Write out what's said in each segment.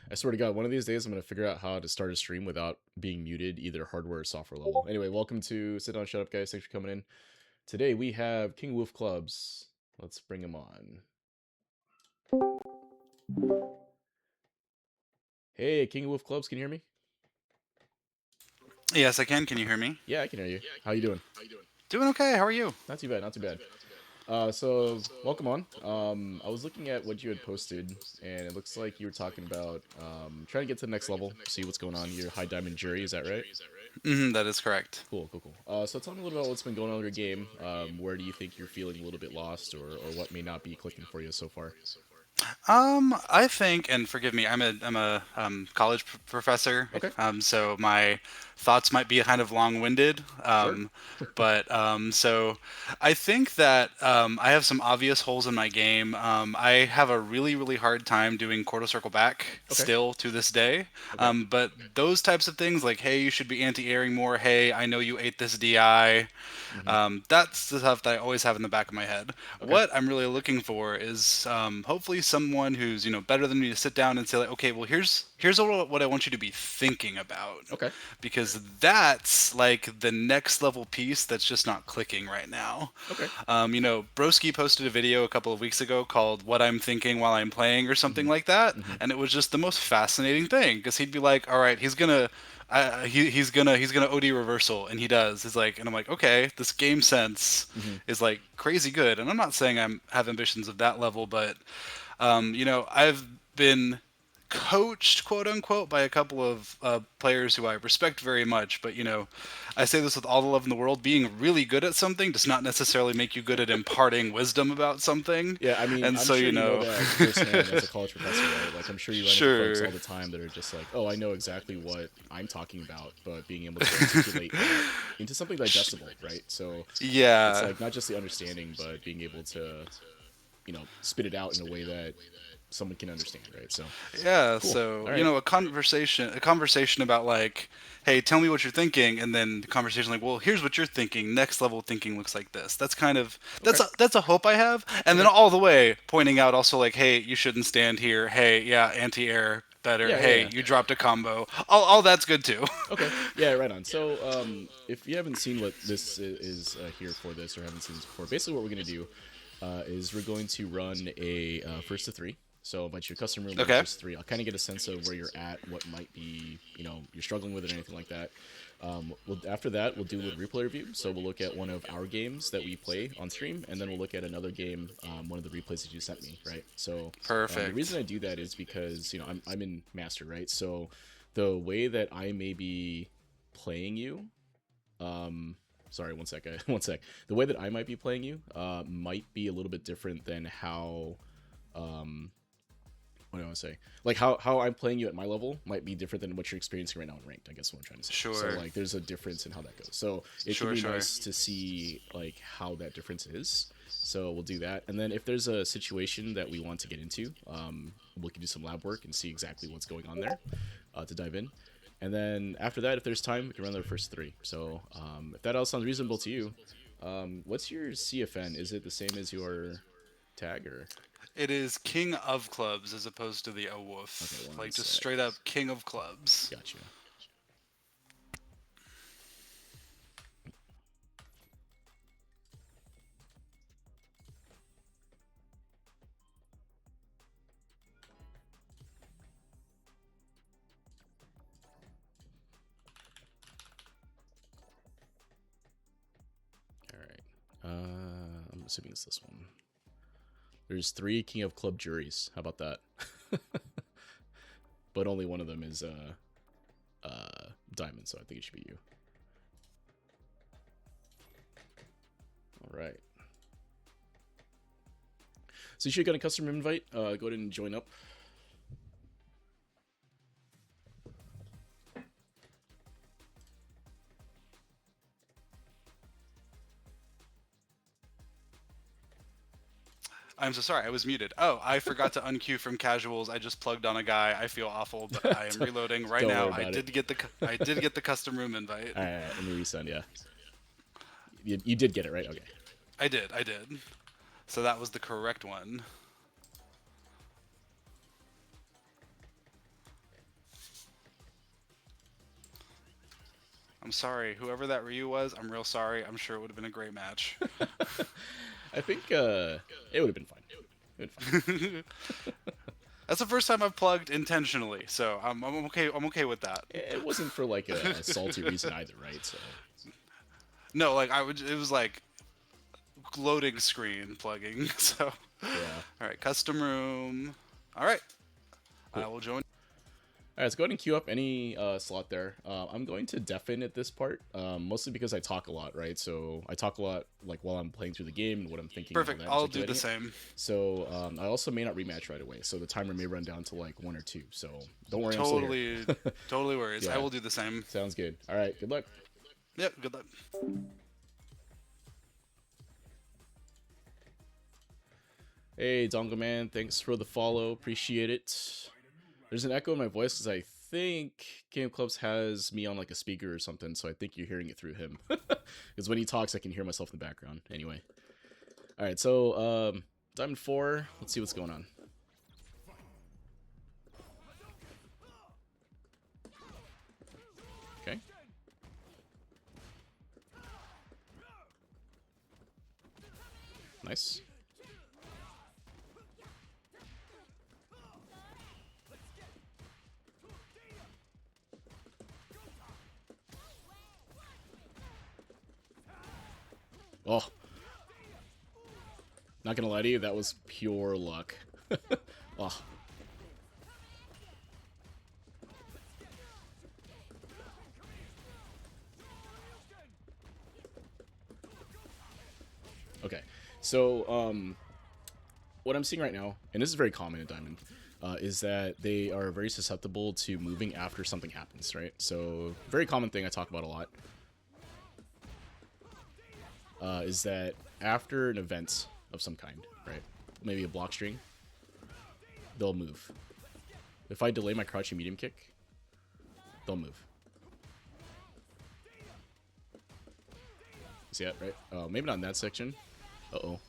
I swear to God, one of these days I'm gonna figure out how to start a stream without being muted, either hardware or software level. Anyway, welcome to Sit Down, Shut Up, guys. Thanks for coming in. Today we have Kingawoofclubs. Let's bring him on. Hey, Kingawoofclubs, can you hear me? Yes, I can. Can you hear me? Yeah, I can hear you. How you doing? Doing okay. How are you? Not too bad, not too bad. So welcome on. I was looking at what you had posted, and it looks like you were talking about trying to get to the next level, see what's going on. Your high diamond Juri, is that right? That is correct. Cool, cool, cool. So tell me a little about what's been going on in your game. Where do you think you're feeling a little bit lost, or what may not be clicking for you so far? I think, and forgive me, I'm a college professor, Okay, so my thoughts might be kind of long-winded. sure. So I think that I have some obvious holes in my game. I have a really, really hard time doing quarter circle back Okay, still to this day. okay. But those types of things, like, hey, you should be anti-airing more. Hey, I know you ate this DI. Mm-hmm. That's the stuff that I always have in the back of my head. Okay, What I'm really looking for is hopefully someone who's better than me to sit down and say like, okay, well here's what I want you to be thinking about, okay, because that's like the next level piece that's just not clicking right now. okay. Broski posted a video a couple of weeks ago called "What I'm Thinking While I'm Playing" or something Mm-hmm. like that, Mm-hmm. and it was just the most fascinating thing because he'd be like, "All right, he's gonna OD reversal," and he does. He's like, and I'm like, okay, this game sense Mm-hmm. is like crazy good, and I'm not saying I have ambitions of that level, but I've been coached, quote unquote, by a couple of players who I respect very much. But I say this with all the love in the world: being really good at something does not necessarily make you good at imparting wisdom about something. Yeah, I mean, And I'm so, sure you know that firsthand as a college professor, right? Like, I'm sure you run into folks sure, all the time that are just like, "Oh, I know exactly what I'm talking about," but being able to articulate that into something digestible, right? So it's yeah. like not just the understanding, but being able to, spit it out in a way that someone can understand, right? So Yeah, cool. so All right. a conversation about like, hey, tell me what you're thinking, and then the conversation like, well, here's what you're thinking. Next level thinking looks like this. That's kind of Okay. that's a hope I have, and then Okay. all the way pointing out also like, hey, you shouldn't stand here. Hey, yeah, anti-air better. Yeah, yeah, Hey, yeah. you dropped a combo. All that's good too. Okay. Yeah, right on. So, if you haven't seen what this is here for this, or haven't seen this before, basically what we're gonna do is we're going to run a first to three. So, a bunch of custom room run Okay, first to three. I'll kind of get a sense of where you're at, what might be, you're struggling with, or anything like that. After that, we'll do a little replay review. So we'll look at one of our games that we play on stream, and then we'll look at another game, one of the replays that you sent me, right? So the reason perfect. I do that is because I'm in master, right? So the way that I may be playing you, um, sorry, one sec, one sec. The way that I might be playing you, might be a little bit different than how, um, what do I want to say? Like how I'm playing you at my level might be different than what you're experiencing right now in ranked. I guess what I'm trying to say. So Sure, like there's a difference in how that goes. So it could sure, be sure. nice to see like how that difference is. So we'll do that, and then if there's a situation that we want to get into, we can do some lab work and see exactly what's going on there, to dive in. And then after that, if there's time, we can run the first three. So if that all sounds reasonable to you, what's your CFN? Is it the same as your tag or? It is king of clubs as opposed to the Okay, wolf, one like just sec. straight up king of clubs. Gotcha. All right. I'm assuming it's this one. There's three King of Club juries. How about that? But only one of them is diamond, so I think it should be you. All right. So you should get a custom invite. Go ahead and join up. I'm so sorry, I was muted. Oh, I forgot to unqueue from casuals. I just plugged on a guy. I feel awful, but I am reloading right Don't worry now. about it. I did get the custom room invite. All right, let me resend. Yeah, you did get it right. Okay. I did. So that was the correct one. I'm sorry. Whoever that Ryu was, I'm real sorry. I'm sure it would have been a great match. I think it would have been fine. It would have been fine. That's the first time I've plugged intentionally, so I'm okay. I'm okay with that. It wasn't for like a salty reason either, right? So No, like I would. It was like loading screen plugging. So, yeah, all right, custom room. All right, cool. I will join. All right, let's go ahead and queue up any slot there. I'm going to deafen at this part, mostly because I talk a lot, right? So I talk a lot like while I'm playing through the game and what I'm thinking. Perfect. That, I'll do the same. So I also may not rematch right away, so the timer may run down to like 1 or 2. So don't worry, Totally, I'm still here. totally worries. Yeah. I will do the same. Sounds good. All right, good luck. Yep. Good luck. Hey, Dongle Man, thanks for the follow. Appreciate it. There's an echo in my voice because I think Kingawoofclubs has me on like a speaker or something, so I think you're hearing it through him. Because when he talks, I can hear myself in the background. Anyway. Alright, so, Diamond 4. Let's see what's going on. Okay. Nice. Oh. Not gonna lie to you, that was pure luck. Oh. Okay. So, what I'm seeing right now, and this is very common in Diamond, is that they are very susceptible to moving after something happens, right? So, very common thing I talk about a lot is that after an event of some kind, right? Maybe a block string, they'll move. If I delay my crouching medium kick, they'll move. See that, right? Maybe not in that section. Uh-oh.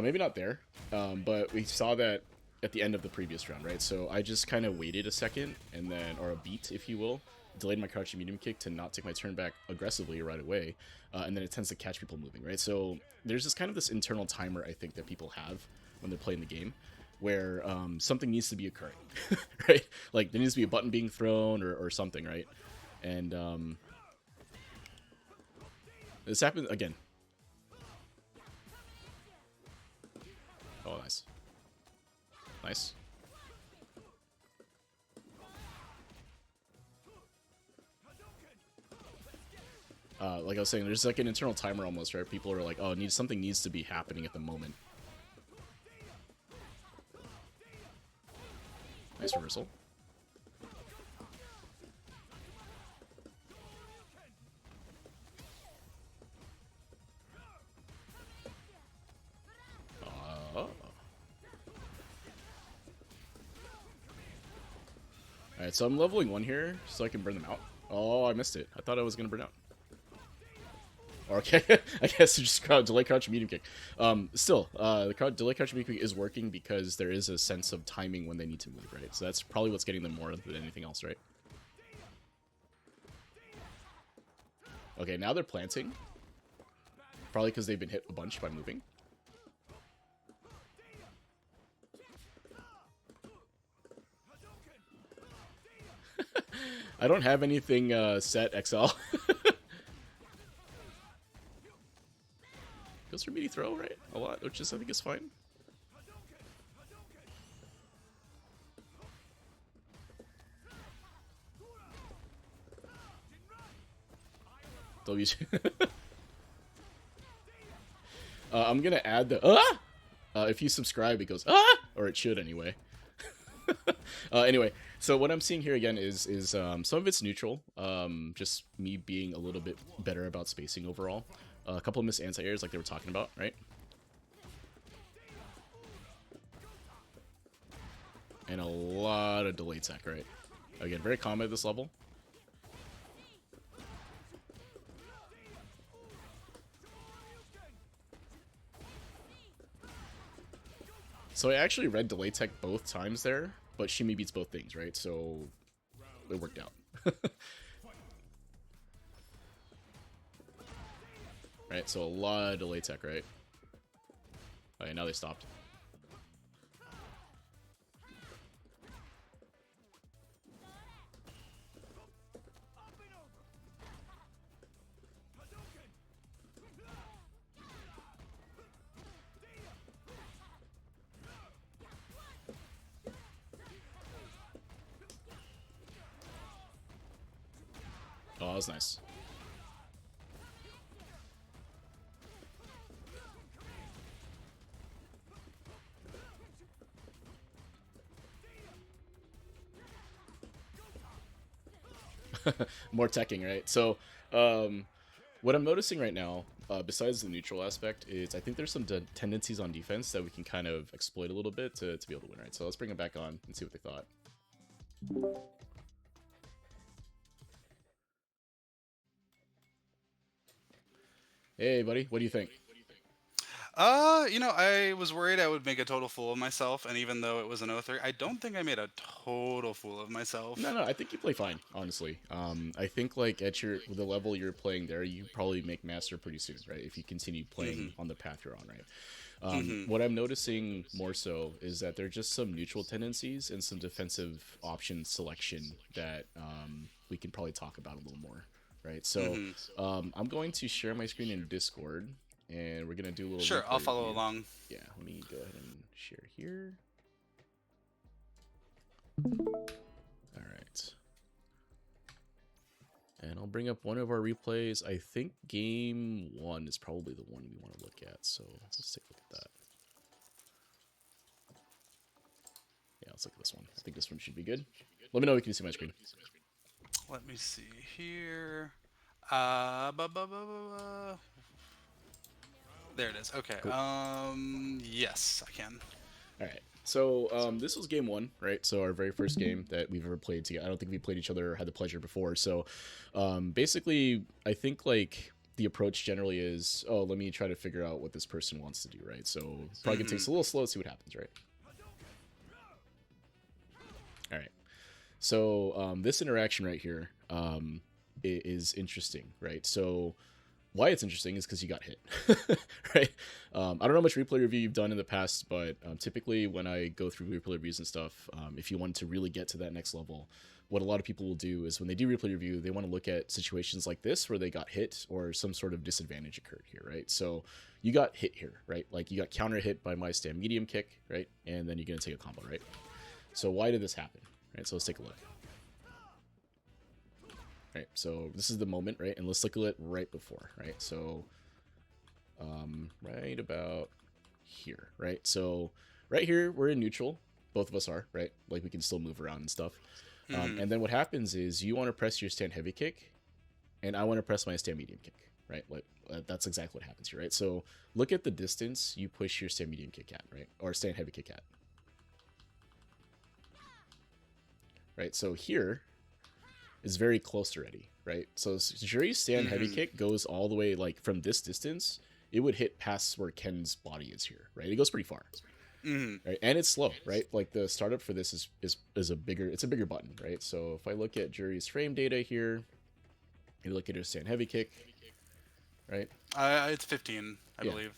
Maybe not there, but we saw that at the end of the previous round, right? So I just kind of waited a second, and then, or a beat, if you will, delayed my crouching medium kick to not take my turn back aggressively right away, and then it tends to catch people moving, right? So there's this kind of this internal timer, I think, that people have when they're playing the game, where something needs to be occurring, right? Like, there needs to be a button being thrown or something, right? And this happened, again. Oh, nice. Nice. Like I was saying, there's like an internal timer almost, right? People are like, oh, something needs to be happening at the moment. Nice reversal. Alright, so I'm leveling 1 here so I can burn them out. Oh, I missed it. I thought I was going to burn out. Okay, I guess just delay crouch medium kick. Still, the delay crouch medium kick is working because there is a sense of timing when they need to move, right? So that's probably what's getting them more than anything else, right? Okay, now they're planting. Probably because they've been hit a bunch by moving. I don't have anything set XL. Goes for meaty throw, right? A lot, which is, I think, is fine. W. I'm gonna add the if you subscribe, it goes or it should anyway. Anyway, so what I'm seeing here again is some of it's neutral, just me being a little bit better about spacing overall. A couple of missed anti-airs like they were talking about, right? And a lot of delayed tech, right? Again, very common at this level. So I actually read delay tech both times there, but Shimi beats both things, right? So it worked out. Right, so a lot of delay tech, right? Okay, now they stopped. Oh, that was nice. More teching, right? So, what I'm noticing right now, besides the neutral aspect, is I think there's some tendencies on defense that we can kind of exploit a little bit to be able to win, right? So let's bring them back on and see what they thought. Hey, buddy, what do you think? I was worried I would make a total fool of myself, and even though it was an 0-3, I don't think I made a total fool of No, myself. no, I think you play fine, honestly. I think like at the level you're playing there, you probably make master pretty soon, right? If you continue playing on the path you're on, right? What I'm noticing more so is that there are just some neutral tendencies and some defensive option selection that we can probably talk about a little more, right? So I'm going to share my screen in Discord, and we're gonna do a little Sure, replay I'll follow review. along. Yeah, let me go ahead and share here. All right. And I'll bring up one of our replays. I think game 1 is probably the one we want to look at. So let's take a look at that. Yeah, let's look at this one. I think this one should be good. Let me know if you can see my screen. Let me see here. There it is. Okay. Cool. Yes, I can. All right. So this was game 1, right? So our very first game that we've ever played together. I don't think we played each other or had the pleasure before. So basically, I think like the approach generally is, oh, let me try to figure out what this person wants to do, right? So probably gonna take us a little slow to see what happens, right? All right. So this interaction right here is interesting, right? So why it's interesting is because you got hit, right? I don't know how much replay review you've done in the past, but typically when I go through replay reviews and stuff, if you want to really get to that next level, what a lot of people will do is when they do replay review, they want to look at situations like this where they got hit or some sort of disadvantage occurred here, right? So you got hit here, right? Like you got counter hit by my stand medium kick, right? And then you're going to take a combo, right? So why did this happen? Right, so let's take a look. Right, so this is the moment, right? And let's look at it right before, right? So, right about here, right? So, right here, we're in neutral. Both of us are, right? Like, we can still move around and stuff. And then what happens is you want to press your stand heavy kick, and I want to press my stand medium kick, right? Like, that's exactly what happens here, right? So, look at the distance you push your stand medium kick at, right? Or stand heavy kick at. Right, so here is very close already, right? So Juri's stand heavy kick goes all the way, like, from this distance, it would hit past where Ken's body is here, right? It goes pretty far, right? And it's slow, right? Like, the startup for this is a bigger, it's a bigger button, right? So if I look at Juri's frame data here, you look at his stand heavy kick, right? It's 15, I believe.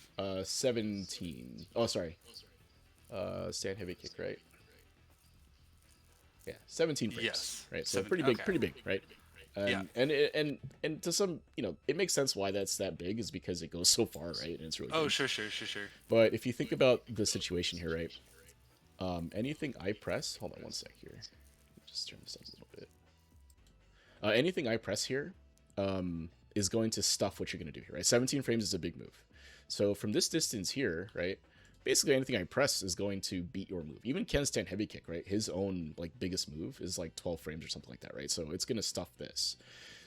17. Oh, sorry. Stand heavy kick, right? Yeah, 17 frames, Yes. right? So pretty big, right? Yeah. And to some, it makes sense why that's that big is because it goes so far, right? And it's really Oh, big. sure. But if you think about the situation here, right? Anything I press, hold on one sec here. Just turn this up a little bit. Anything I press here is going to stuff what you're going to do here, right? 17 frames is a big move. So from this distance here, right? Basically anything I press is going to beat your move. Even Ken's stand heavy kick, right? His own like biggest move is like 12 frames or something like that, right? So it's going to stuff this.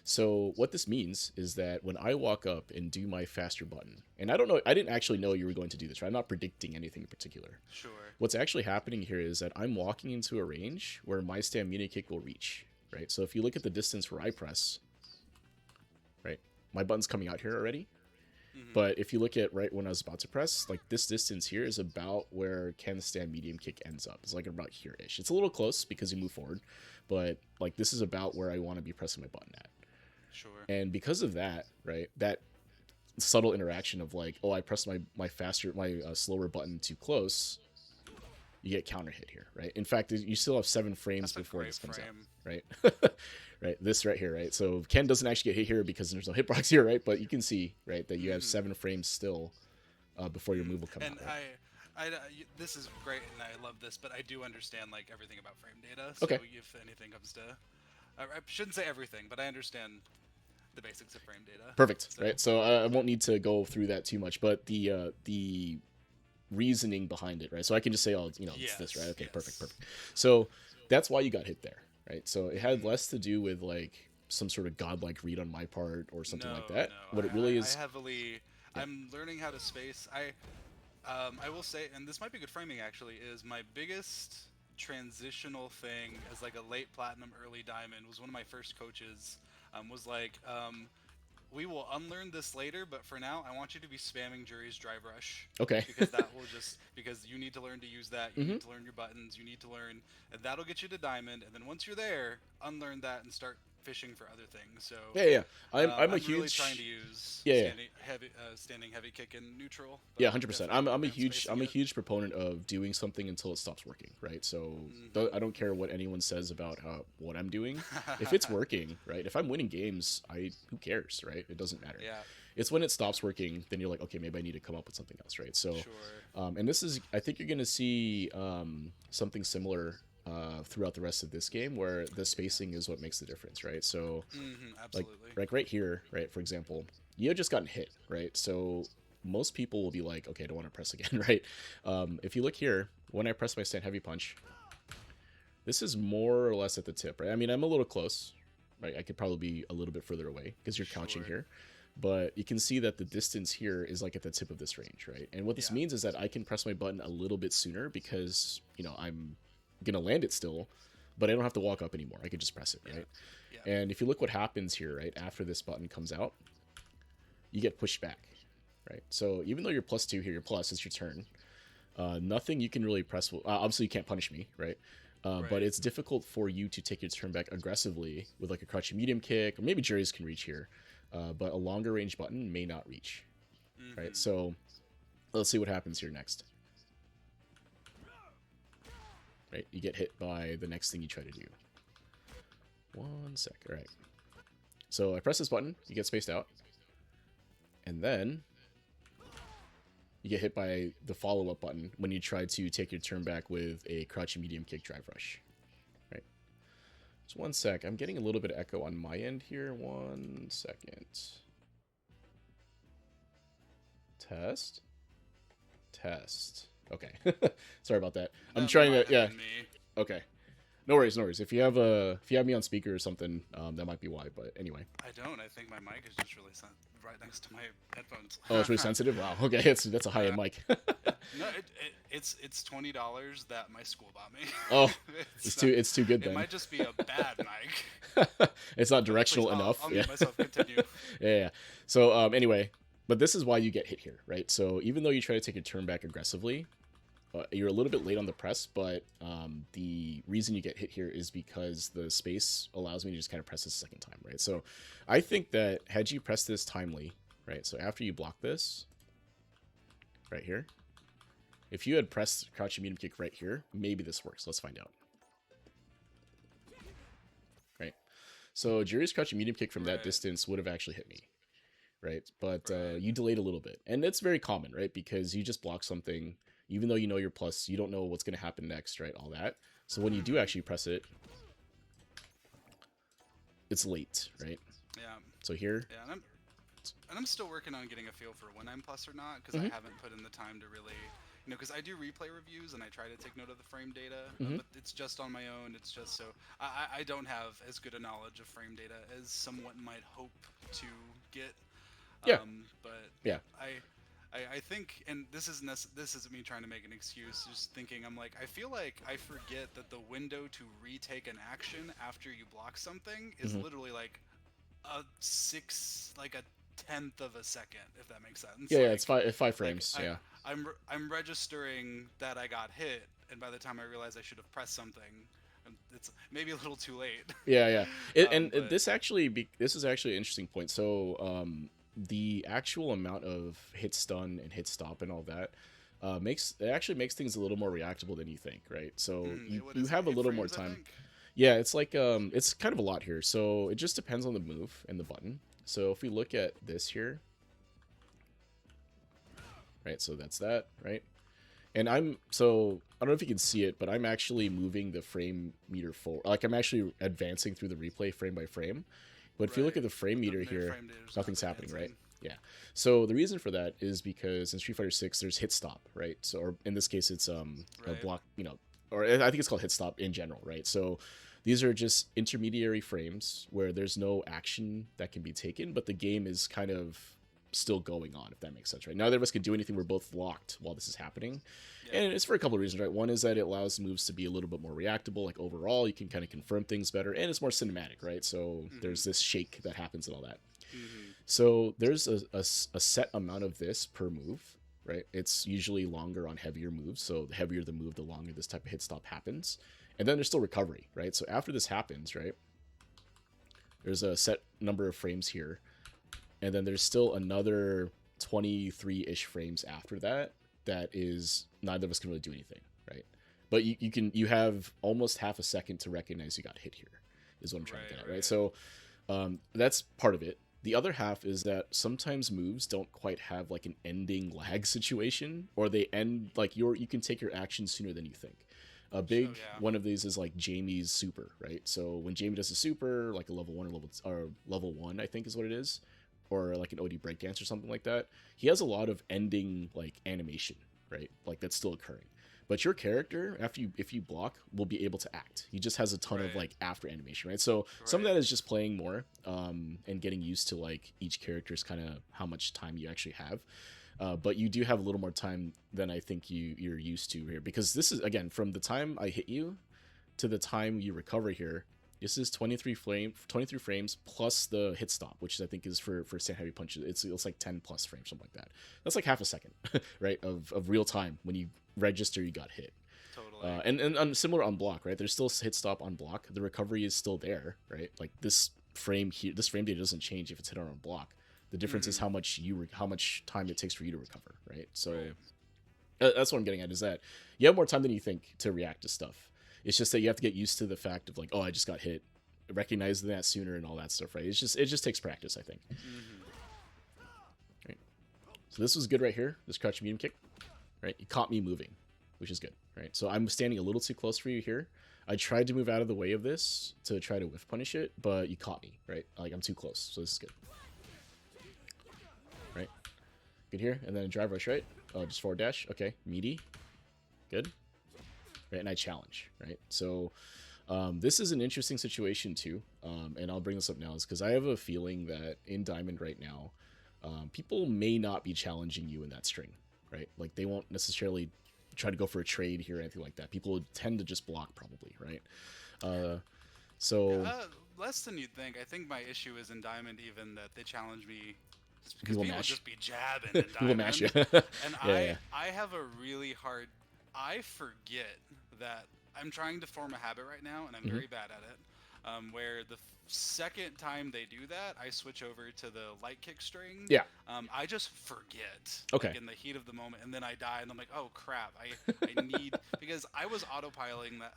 So what this means is that when I walk up and do my faster button, and I don't know, I didn't actually know you were going to do this, right? I'm not predicting anything in particular. Sure. What's actually happening here is that I'm walking into a range where my stand muni kick will reach, right? So if you look at the distance where I press, right? My button's coming out here already. Hmm. But if you look at right when I was about to press, like this distance here is about where can stand medium kick ends up. It's like about here-ish. It's a little close because you move forward, but like this is about where I want to be pressing my button at. Sure. And because of that, right, that subtle interaction of like, oh, I pressed my slower button too close, you get counter hit here, right? In fact, you still have 7 frames That's a before great this comes out, frame. right? Right, this right here, right? So Ken doesn't actually get hit here because there's no hitbox here, right? But you can see, right, that you have Hmm. 7 frames still before your move will come And out, right? this is great, and I love this, but I do understand like everything about frame data. So Okay, if anything comes to, I shouldn't say everything, but I understand the basics of frame data. perfect, So. right? So I won't need to go through that too much, but the reasoning behind it, right? So I can just say, oh, it's this, right? Yes. Okay, perfect, Yes. perfect. So that's why you got hit there, right? So it had Hmm. less to do with like some sort of godlike read on my part or something like No, that. no. What it really I is, heavily. yeah. I'm learning how to space. I will say, and this might be good framing actually, is my biggest transitional thing as like a late platinum, early diamond was one of my first coaches. Was like, we will unlearn this later, but for now, I want you to be spamming Juri's drive rush. Okay. Because that will just, because you need to learn to use that, you Hmm. need to learn your buttons, you need to learn, and that'll get you to diamond, and then once you're there, unlearn that and start fishing for other things. So Yeah, yeah. I'm a I'm really trying to huge, use yeah, yeah. standing heavy kick in neutral, Yeah, but 100%. definitely I'm a working on huge spacing it. proponent of doing something until it stops working, right? So Hmm. I don't care what anyone says about what I'm doing. If it's working, right? If I'm winning games, I who cares, right? It doesn't matter. Yeah, It's when it stops working, then you're like, okay, maybe I need to come up with something else, right? So, sure. and this is, I think you're going to see something similar throughout the rest of this game, where the spacing is what makes the difference, right? So, like, Absolutely. right here, right, for example, you have just gotten hit, right? So most people will be like, okay, I don't want to press again, right? If you look here, when I press my stand heavy punch, this is more or less at the tip, right? I mean, I'm a little close, right? I could probably be a little bit further away because you're couching Sure. here. But you can see that the distance here is like at the tip of this range, right? And what this Yeah. means is that I can press my button a little bit sooner because, I'm going to land it still, but I don't have to walk up anymore. I can just press it, Yeah. right? Yeah. And if you look what happens here, right, after this button comes out, you get pushed back, right? So even though you're +2 here, you're plus, it's your turn. Nothing you can really press. Obviously, you can't punish me, right? But Right. it's difficult for you to take your turn back aggressively with like a crouching medium kick, or maybe Jury's can reach here, but a longer range button may not reach, right? Hmm. So let's see what happens here next. Right, you get hit by the next thing you try to do. 1 sec. All right. So I press this button, you get spaced out, and then you get hit by the follow-up button when you try to take your turn back with a crouching medium kick drive rush. Right. Just 1 sec. I'm getting a little bit of echo on my end here. 1 second. Test. Test. Okay. Sorry about that. I'm That trying might to. have Yeah. been me. Okay. No worries. No worries. If you have me on speaker or something, that might be why. But anyway. I don't. I think my mic is just really right next to my headphones. Oh, it's really sensitive. Wow. Okay. That's a high end mic. No, it's $20 that my school bought me. Oh, it's it's too good it then. might just be a bad mic. It's not But please, directional enough. I'll Yeah. mute myself. Continue. Yeah, yeah. So anyway, but this is why you get hit here, right? So even though you try to take your turn back aggressively, you're a little bit late on the press, but the reason you get hit here is because the space allows me to just kind of press this a second time, right? So I think that had you pressed this timely, right? So after you block this, right here, if you had pressed crouching medium kick right here, maybe this works. Let's find out. Right. So Juri's crouching medium kick from that Right. distance would have actually hit me, right? But Right. you delayed a little bit, and that's very common, right? Because you just block something, even though you know you're plus, you don't know what's going to happen next, right? All that. So when you do actually press it, it's late, right? Yeah. So here, Yeah. And I'm still working on getting a feel for when I'm plus or not because I Mhm. haven't put in the time to really, because I do replay reviews and I try to take note of the frame data, Mhm. but it's just on my own. It's just so I don't have as good a knowledge of frame data as someone might hope to get. yeah, But yeah, yeah, I think, and this isn't me trying to make an excuse. Just thinking, I'm like, I feel like I forget that the window to retake an action after you block something is Mhm. literally like a tenth of a second, if that makes sense. Yeah, yeah, it's Like, five like frames. I, Yeah. I'm registering that I got hit, and by the time I realize I should have pressed something, it's maybe a little too late. Yeah, yeah. But This is actually an interesting point. So, the actual amount of hit stun and hit stop and all that makes it actually makes things a little more reactable than you think, right? So what you is it? have a 8 little more frames, I time. think. Yeah, it's like it's kind of a lot here. So it just depends on the move and the button. So if we look at this here, right? So that's that, right? And I don't know if you can see it, but I'm actually moving the frame meter forward. Like I'm actually advancing through the replay frame by frame. But if you look Right. at the frame But the meter here, frame data's not nothing's happening, right? advancing. Yeah. So the reason for that is because in Street Fighter 6 there's hit stop, right? So or in this case it's a Right. block, or I think it's called hit stop in general, right? So these are just intermediary frames where there's no action that can be taken, but the game is kind of still going on, if that makes sense, right? Neither of us can do anything. We're both locked while this is happening. Yeah. And it's for a couple of reasons, right? One is that it allows moves to be a little bit more reactable. Like overall, you can kind of confirm things better, and it's more cinematic, right? So there's this shake that happens and all that. So there's a set amount of this per move, right? It's usually longer on heavier moves. So the heavier the move, the longer this type of hit stop happens. And then there's still recovery, right? So after this happens, right, there's a set number of frames here. And then there's still another 23-ish frames after that is neither of us can really do anything, right? But you have almost half a second to recognize you got hit here, is what I'm trying to get at, right? So that's part of it. The other half is that sometimes moves don't quite have like an ending lag situation, or they end like you can take your action sooner than you think. A big one of these is like Jamie's super, right? So when Jamie does a super, like a level 1 or level 1, I think is what it is, or like an OD breakdance or something like that, he has a lot of ending like animation, right? Like that's still occurring. But your character, if you block, will be able to act. He just has a ton of like after animation, right? So some of that is just playing more and getting used to like each character's kind of how much time you actually have. But you do have a little more time than I think you're used to here, because this is again from the time I hit you to the time you recover here. This is 23 frames plus the hit stop, which I think is for stand heavy punches. It's like 10 plus frames, something like that. That's like half a second, right, of real time when you register you got hit. Totally. And similar on block, right? There's still hit stop on block. The recovery is still there, right? Like this frame here, this frame data doesn't change if it's hit on block. The difference is how much time it takes for you to recover, right? So that's what I'm getting at, is that you have more time than you think to react to stuff. It's just that you have to get used to the fact of like, oh, I just got hit, recognizing that sooner and all that stuff, right? It just takes practice, I think. Right. So this was good right here. This crouch medium kick, right? You caught me moving, which is good, right? So I'm standing a little too close for you here. I tried to move out of the way of this to try to whiff punish it, but you caught me, right? Like I'm too close, so this is good. Right. Good here, and then a drive rush, right? Oh, just forward dash. Okay, meaty. Good. Right, and I challenge, right? So this is an interesting situation too, and I'll bring this up now, is because I have a feeling that in Diamond right now, people may not be challenging you in that string, right? Like they won't necessarily try to go for a trade here or anything like that. People tend to just block probably, right? Less than you'd think. I think my issue is in Diamond even that they challenge me just because People people mash. just be jabbing in People mash you. Diamond. And Yeah. I have a really hard. I forget that I'm trying to form a habit right now, and I'm very bad at it. Where the second time they do that, I switch over to the light kick string. Yeah. I just forget, Okay. like in the heat of the moment, and then I die, and I'm like, oh crap, I need, because I was autopiloting that.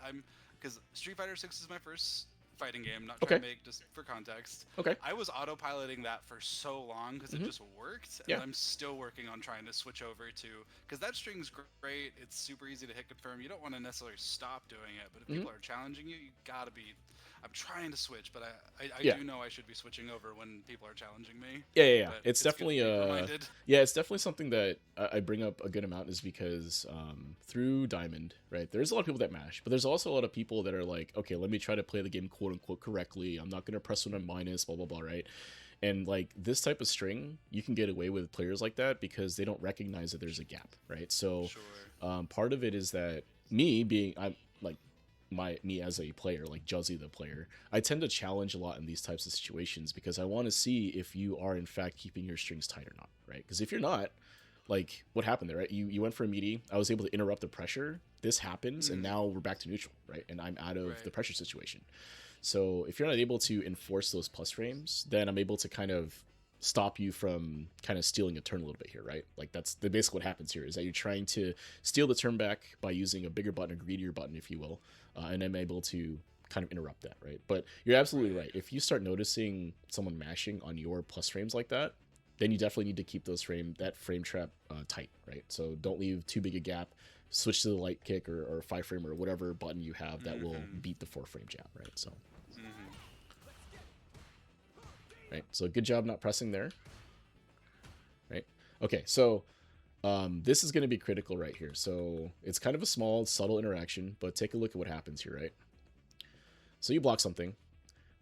Because Street Fighter 6 is my first fighting game, not trying to make, just for context. Okay. I was autopiloting that for so long because it just worked, and Yeah. I'm still working on trying to switch over to, because that string's great, it's super easy to hit confirm. You don't want to necessarily stop doing it, but if people are challenging you, you gotta be. I'm trying to switch, but I do know I should be switching over when people are challenging me. Yeah. It's definitely it's definitely something that I bring up a good amount, is because through Diamond, right, there's a lot of people that mash, but there's also a lot of people that are like, okay, let me try to play the game quote unquote correctly. I'm not gonna press when I'm minus, blah blah blah, right? And like this type of string, you can get away with players like that because they don't recognize that there's a gap, right? So part of it is that me being, I'm like, me as a player, like Juzzy the player, I tend to challenge a lot in these types of situations because I want to see if you are in fact keeping your strings tight or not, right? Because if you're not, like what happened there, right? You went for a meaty. I was able to interrupt the pressure. This happens, and now we're back to neutral, right? And I'm out of the pressure situation. So if you're not able to enforce those plus frames, then I'm able to kind of stop you from kind of stealing a turn a little bit here, right? Like that's basically what happens here is that you're trying to steal the turn back by using a bigger button, a greedier button, if you will, and I'm able to kind of interrupt that, right? But you're absolutely right. If you start noticing someone mashing on your plus frames like that, then you definitely need to keep that frame trap tight, right? So don't leave too big a gap. Switch to the light kick or 5-frame or whatever button you have that will beat the 4-frame jab, right? So, right. So good job not pressing there, right? Okay, so this is going to be critical right here. So it's kind of a small, subtle interaction, but take a look at what happens here, right? So you block something.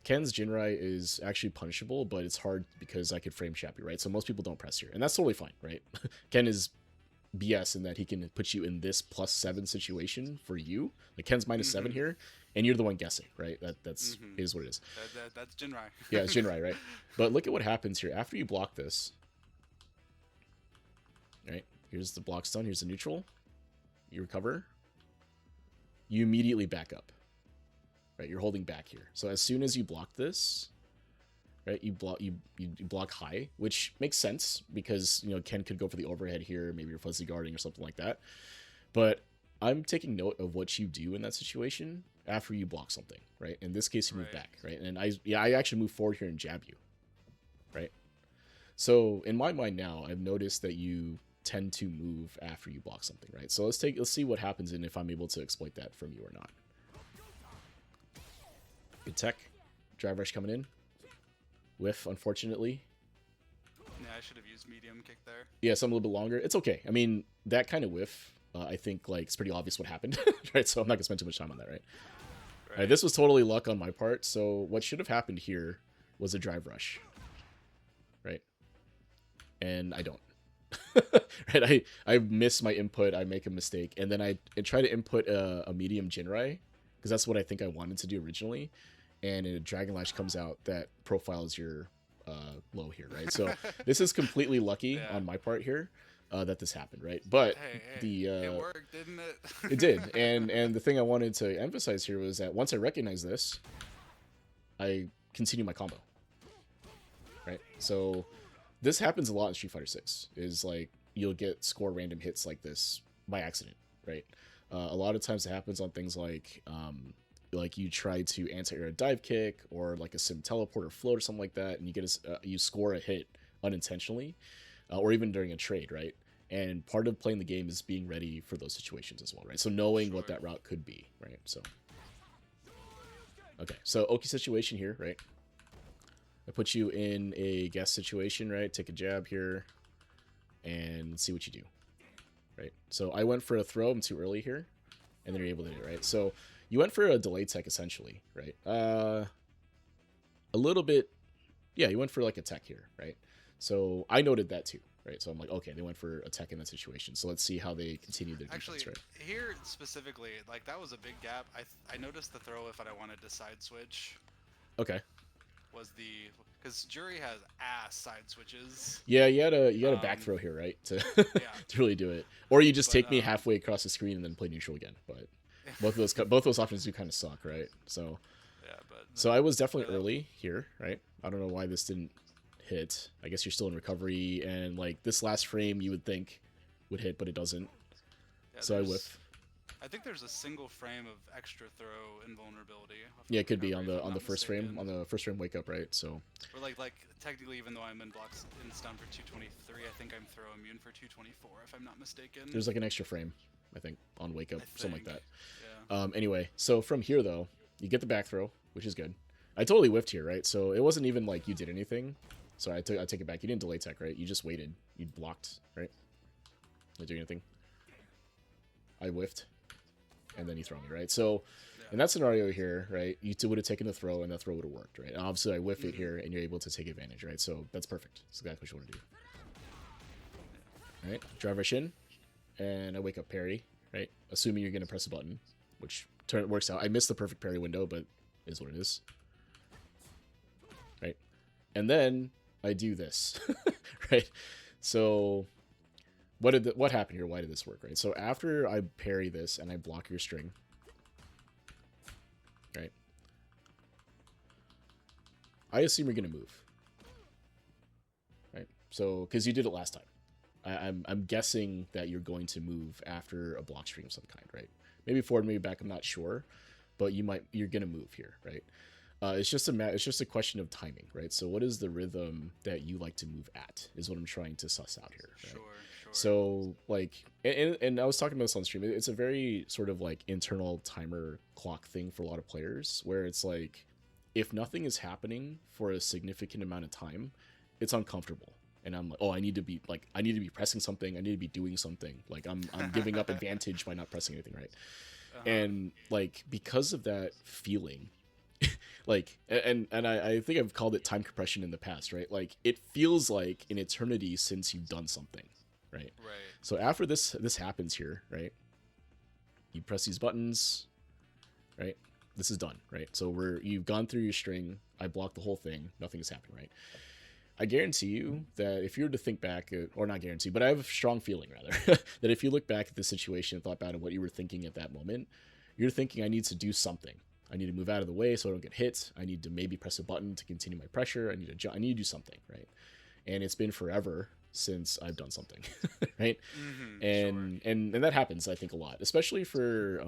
Ken's Jinrai is actually punishable, but it's hard because I could frame trap you, right? So most people don't press here, and that's totally fine, right? Ken is BS in that he can put you in this +7 situation for you. Like Ken's -7 here, and you're the one guessing, right? That's is what it is. That's Jinrai. Yeah, it's Jinrai, right? But look at what happens here after you block this. Right, here's the block stun. Here's the neutral. You recover. You immediately back up. Right, you're holding back here. So as soon as you block this, right, you block high, which makes sense because Ken could go for the overhead here, maybe you're fuzzy guarding or something like that. But I'm taking note of what you do in that situation after you block something, right? In this case, you move back, right? And I actually move forward here and jab you, right? So in my mind now, I've noticed that you tend to move after you block something, right? So let's see what happens and if I'm able to exploit that from you or not. Good tech. Drive rush coming in. Whiff, unfortunately. Yeah, I should have used medium kick there. Yeah, some a little bit longer. It's okay. I mean, that kind of whiff, I think like it's pretty obvious what happened, right? So I'm not gonna spend too much time on that, right? All right, this was totally luck on my part. So what should have happened here was a drive rush, right? And I don't. Right? I miss my input. I make a mistake, and then I try to input a medium Jinrai because that's what I think I wanted to do originally. And a Dragon Lash comes out that profiles your low here, right? So this is completely lucky on my part here that this happened, right? But it worked, didn't it? It did, and the thing I wanted to emphasize here was that once I recognize this, I continue my combo, right? So this happens a lot in Street Fighter 6. Is like you'll score random hits like this by accident, right? A lot of times it happens on things like you try to anti-air a dive kick or like a sim teleport or float or something like that, and you score a hit unintentionally, or even during a trade, right? And part of playing the game is being ready for those situations as well, right? So knowing what that route could be, right? So okay, so Oki situation here, right? I put you in a guess situation, right? Take a jab here and see what you do, right? So I went for a throw. I'm too early here, and then you're able to do it, right? So you went for a delay tech essentially, right? A little bit, yeah. You went for like a tech here, right? So I noted that too, right? So I'm like, okay, they went for a tech in that situation. So let's see how they continue their defense, right? Here specifically, like that was a big gap. I noticed the throw if I wanted to side switch. Okay. Was because Juri has ass side switches. Yeah, you got a back throw here, right? To to really do it, or you just take me halfway across the screen and then play neutral again. But both those options do kind of suck, right? So so I was definitely early here, right? I don't know why this didn't hit. I guess you're still in recovery, and like this last frame you would think would hit, but it doesn't. Yeah, so I whiff. I think there's a single frame of extra throw invulnerability. Yeah, it could be on the first frame, on the first frame wake up, right? So or like technically, even though I'm in blocks in stun for 223, I think I'm throw immune for 224 if I'm not mistaken. There's like an extra frame, I think, on wake up, something like that. Yeah. Anyway, so from here though, you get the back throw, which is good. I totally whiffed here, right? So it wasn't even like you did anything. So I take it back. You didn't delay tech, right? You just waited. You blocked, right? Didn't do anything. I whiffed. And then you throw me, right? So in that scenario here, right, you would have taken the throw and that throw would have worked, right? And obviously I whiff it here and you're able to take advantage, right? So that's perfect. That's exactly what you want to do. All right, drive rush in, and I wake up parry, right? Assuming you're going to press a button, which turn works out. I missed the perfect parry window, but is what it is. Right? And then I do this. Right? So what happened here? Why did this work, right? So after I parry this and I block your string, right? I assume you're gonna move. Right? So because you did it last time. I'm guessing that you're going to move after a block string of some kind, right? Maybe forward, maybe back, I'm not sure. But you're gonna move here, right? It's just a question of timing, right? So what is the rhythm that you like to move at is what I'm trying to suss out here, right? Sure. So like, and I was talking about this on stream. It's a very sort of like internal timer clock thing for a lot of players, where it's like, if nothing is happening for a significant amount of time, it's uncomfortable. And I'm like, oh, I need to be pressing something. I need to be doing something. Like I'm giving up advantage by not pressing anything, right? And like, because of that feeling, like, and I think I've called it time compression in the past, right? Like, it feels like an eternity since you've done something, right? So after this happens here, right? You press these buttons, right? This is done, right? So you've gone through your string. I blocked the whole thing. Nothing is happening, right? I guarantee you that if you were to think back, or not guarantee, but I have a strong feeling rather, that if you look back at the situation and thought about what you were thinking at that moment, you're thinking, I need to do something. I need to move out of the way so I don't get hit. I need to maybe press a button to continue my pressure. I need to do something, right? And it's been forever since I've done something, right? And that happens, I think, a lot, especially for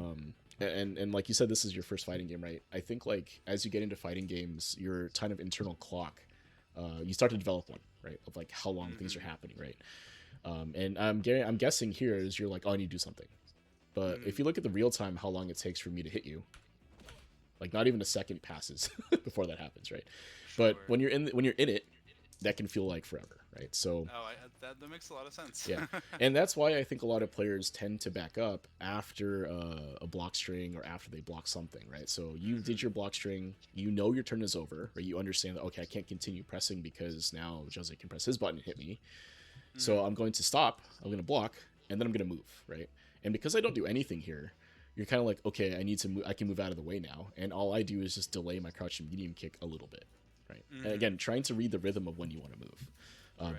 and like you said, this is your first fighting game, right? I think like as you get into fighting games, your kind of internal clock, you start to develop one, right? Of like how long things are happening, right? And I'm guessing here is you're like, oh, I need to do something. But if you look at the real time, how long it takes for me to hit you, like not even a second passes before that happens, right? But when you're in it, that can feel like forever, right? So that makes a lot of sense. Yeah, and that's why I think a lot of players tend to back up after a block string or after they block something, right? So you did your block string, you know your turn is over, right? You understand that, okay, I can't continue pressing because now Juzzy can press his button and hit me. So I'm going to stop, I'm going to block, and then I'm going to move, right? And because I don't do anything here, you're kind of like, okay, I can move out of the way now, and all I do is just delay my crouch and medium kick a little bit, right? And again, trying to read the rhythm of when you want to move.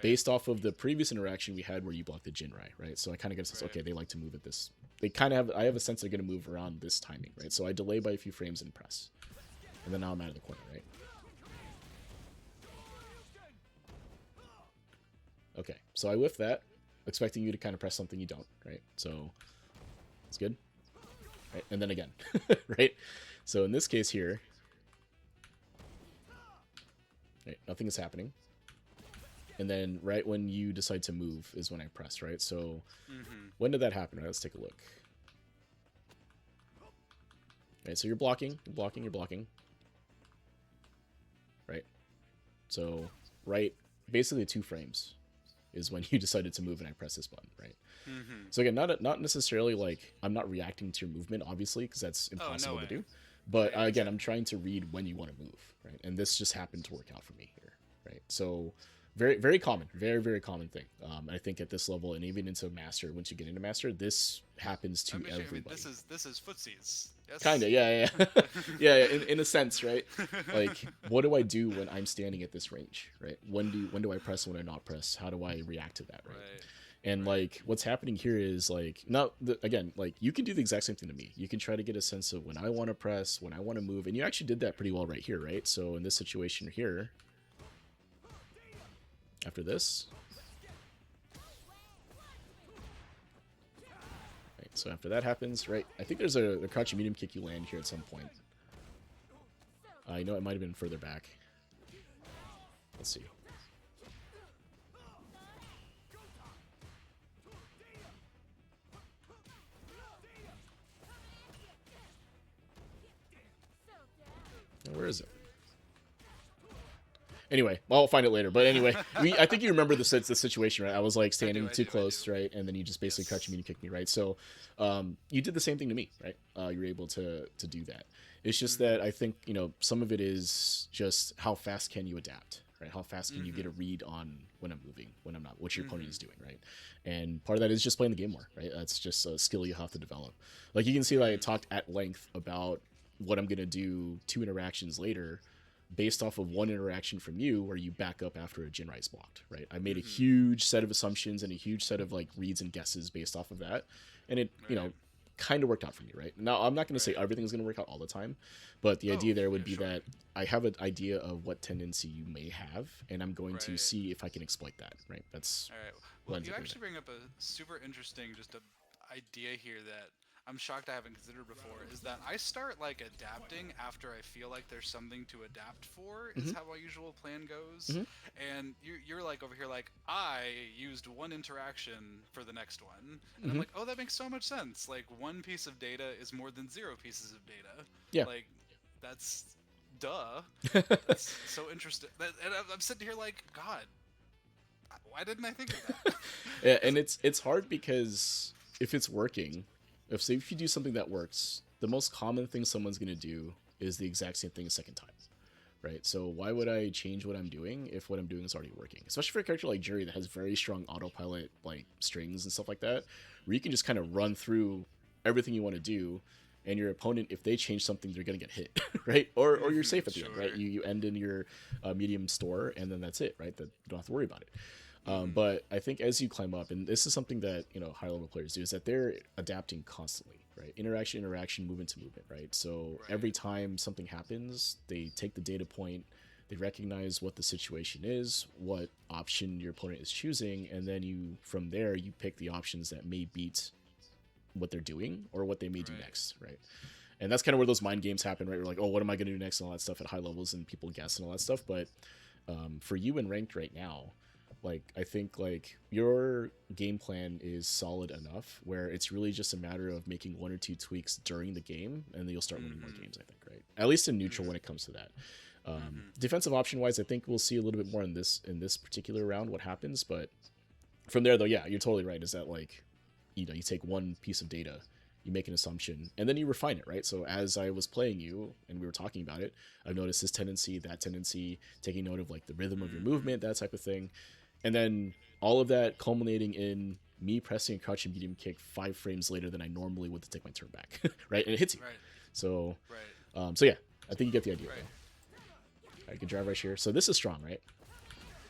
Based off of the previous interaction we had where you blocked the Jinrai, right? So I kind of get a sense, okay, they like to move at this. I have a sense they're going to move around this timing, right? So I delay by a few frames and press. And then now I'm out of the corner, right? Okay, so I whiff that, expecting you to kind of press something you don't, right? So it's good. Right? And then again, right? So in this case here, right, nothing is happening. And then right when you decide to move is when I press, right? So when did that happen? Right, let's take a look. Right, so you're blocking. Right? So right, basically 2 frames is when you decided to move and I press this button, right? So again, not necessarily like I'm not reacting to your movement, obviously, because that's impossible to do. But again, I'm trying to read when you want to move, right? And this just happened to work out for me here, right? So very, very common, very, very common thing. I think at this level and even into master, once you get into master, this happens to everybody. I mean, this is footsies. Yes? Kinda, yeah. Yeah, in a sense, right? Like, what do I do when I'm standing at this range, right? When do I press, when I not press? How do I react to that, right? And like, what's happening here is like, again, like you can do the exact same thing to me. You can try to get a sense of when I want to press, when I want to move, and you actually did that pretty well right here, right? So in this situation here, after this, right? So after that happens, right? I think there's a crouching medium kick you land here at some point. I know it might have been further back. Let's see. Where is it? Anyway, well, I'll find it later. But anyway, I think you remember the situation, right? I was like standing too close, right? And then you just basically crouch me and kick me, right? So you did the same thing to me, right? You were able to do that. It's just that I think, some of it is just how fast can you adapt, right? How fast can you get a read on when I'm moving, when I'm not, what your opponent is doing, right? And part of that is just playing the game more, right? That's just a skill you have to develop. Like you can see, like I talked at length about what I'm gonna do 2 interactions later, based off of 1 interaction from you where you back up after a Jinrai's blocked, right? I made a huge set of assumptions and a huge set of like reads and guesses based off of that, and it kind of worked out for me, right? Now I'm not going to say everything's going to work out all the time, but the idea there would be that I have an idea of what tendency you may have, and I'm going to see if I can exploit that, right? That's all right. Well, you actually bring up a super interesting just a idea here that I'm shocked I haven't considered before, is that I start like adapting after I feel like there's something to adapt for, is how my usual plan goes. And you're like over here like, I used 1 interaction for the next one. And I'm like, oh, that makes so much sense. Like 1 piece of data is more than 0 pieces of data. Yeah. Like that's duh. That's so interesting. And I'm sitting here like, God, why didn't I think of that? Yeah, and it's hard because if it's working, if you do something that works, the most common thing someone's going to do is the exact same thing a second time, right? So why would I change what I'm doing if what I'm doing is already working? Especially for a character like Juri that has very strong autopilot like strings and stuff like that, where you can just kind of run through everything you want to do, and your opponent, if they change something, they're going to get hit, right? Or you're safe at the end, right? You end in your medium store, and then that's it, right? That you don't have to worry about it. But I think as you climb up, and this is something that higher level players do, is that they're adapting constantly, right? Interaction, movement to movement, right? So every time something happens, they take the data point, they recognize what the situation is, what option your opponent is choosing, and then from there you pick the options that may beat what they're doing or what they may do next, right? And that's kind of where those mind games happen, right? We're like, oh, what am I going to do next, and all that stuff at high levels, and people guess and all that stuff. But for you in ranked right now, like I think like your game plan is solid enough where it's really just a matter of making 1 or 2 tweaks during the game, and then you'll start winning more games, I think, right? At least in neutral when it comes to that. Defensive option wise, I think we'll see a little bit more in this particular round what happens, but from there though, yeah, you're totally right. Is that like you take 1 piece of data, you make an assumption, and then you refine it, right? So as I was playing you and we were talking about it, I've noticed this tendency, that tendency, taking note of like the rhythm of your movement, that type of thing. And then all of that culminating in me pressing a crouching medium kick 5 frames later than I normally would to take my turn back, right? And it hits you. Right. So, so yeah, I think you get the idea. Right. I can drive right here. So this is strong, right?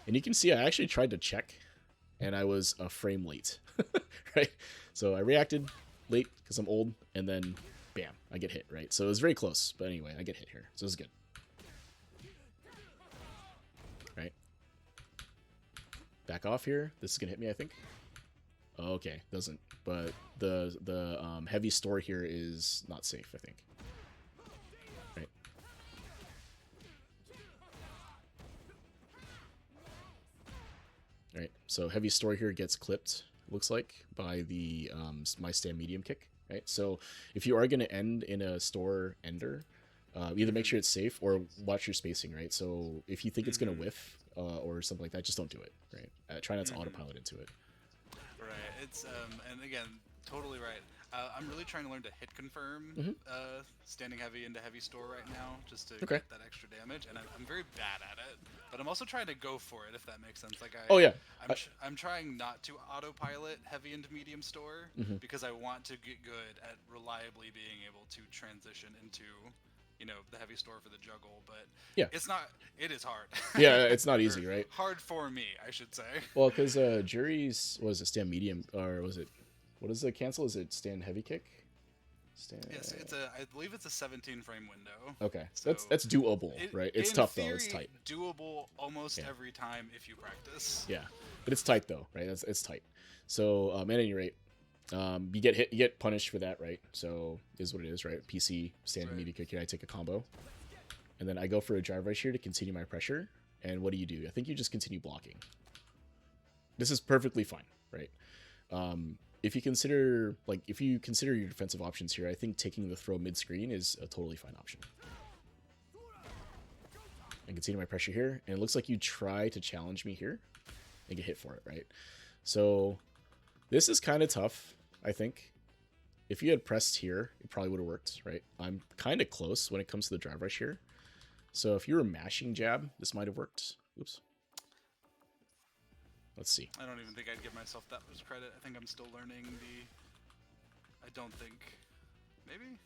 And you can see I actually tried to check, and I was a frame late, right? So I reacted late because I'm old, and then bam, I get hit, right? So it was very close, but anyway, I get hit here. So it's good. Right? Back off here. This is gonna hit me, I think. Okay, doesn't. But the heavy store here is not safe, I think. Right. Right. So heavy store here gets clipped, looks like, by the my stand medium kick. Right. So if you are gonna end in a store ender, either make sure it's safe or watch your spacing. Right. So if you think it's gonna whiff or something like that, just don't do it. Right. Try not to autopilot into it. Right. It's and again, totally right. I'm really trying to learn to hit confirm standing heavy into heavy store right now, just to get that extra damage, and I'm very bad at it. But I'm also trying to go for it, if that makes sense. Like I'm trying not to autopilot heavy into medium store because I want to get good at reliably being able to transition into the heavy store for the juggle, but it is hard. Yeah, it's not easy, right? Hard for me, I should say. Well, because Juri's was a stand medium, or was it, what is the cancel? Is it stand heavy kick? Yes, I believe it's a 17 frame window. Okay, so that's doable, right? It's tough though, it's tight. Doable almost every time if you practice. Yeah, but it's tight though, right? It's tight. So at any rate, you get hit, you get punished for that, right? So is what it is, right? PC stand media kick here. I take a combo, and then I go for a drive right here to continue my pressure. And what do? I think you just continue blocking. This is perfectly fine, right? If you consider your defensive options here, I think taking the throw mid screen is a totally fine option. And continue my pressure here, and it looks like you try to challenge me here and get hit for it, right? So this is kind of tough, I think. If you had pressed here, it probably would have worked, right? I'm kind of close when it comes to the drive rush here. So if you were mashing jab, this might have worked, Oops. Let's see. I don't even think I'd give myself that much credit. I think I'm still learning the. I don't think. Maybe?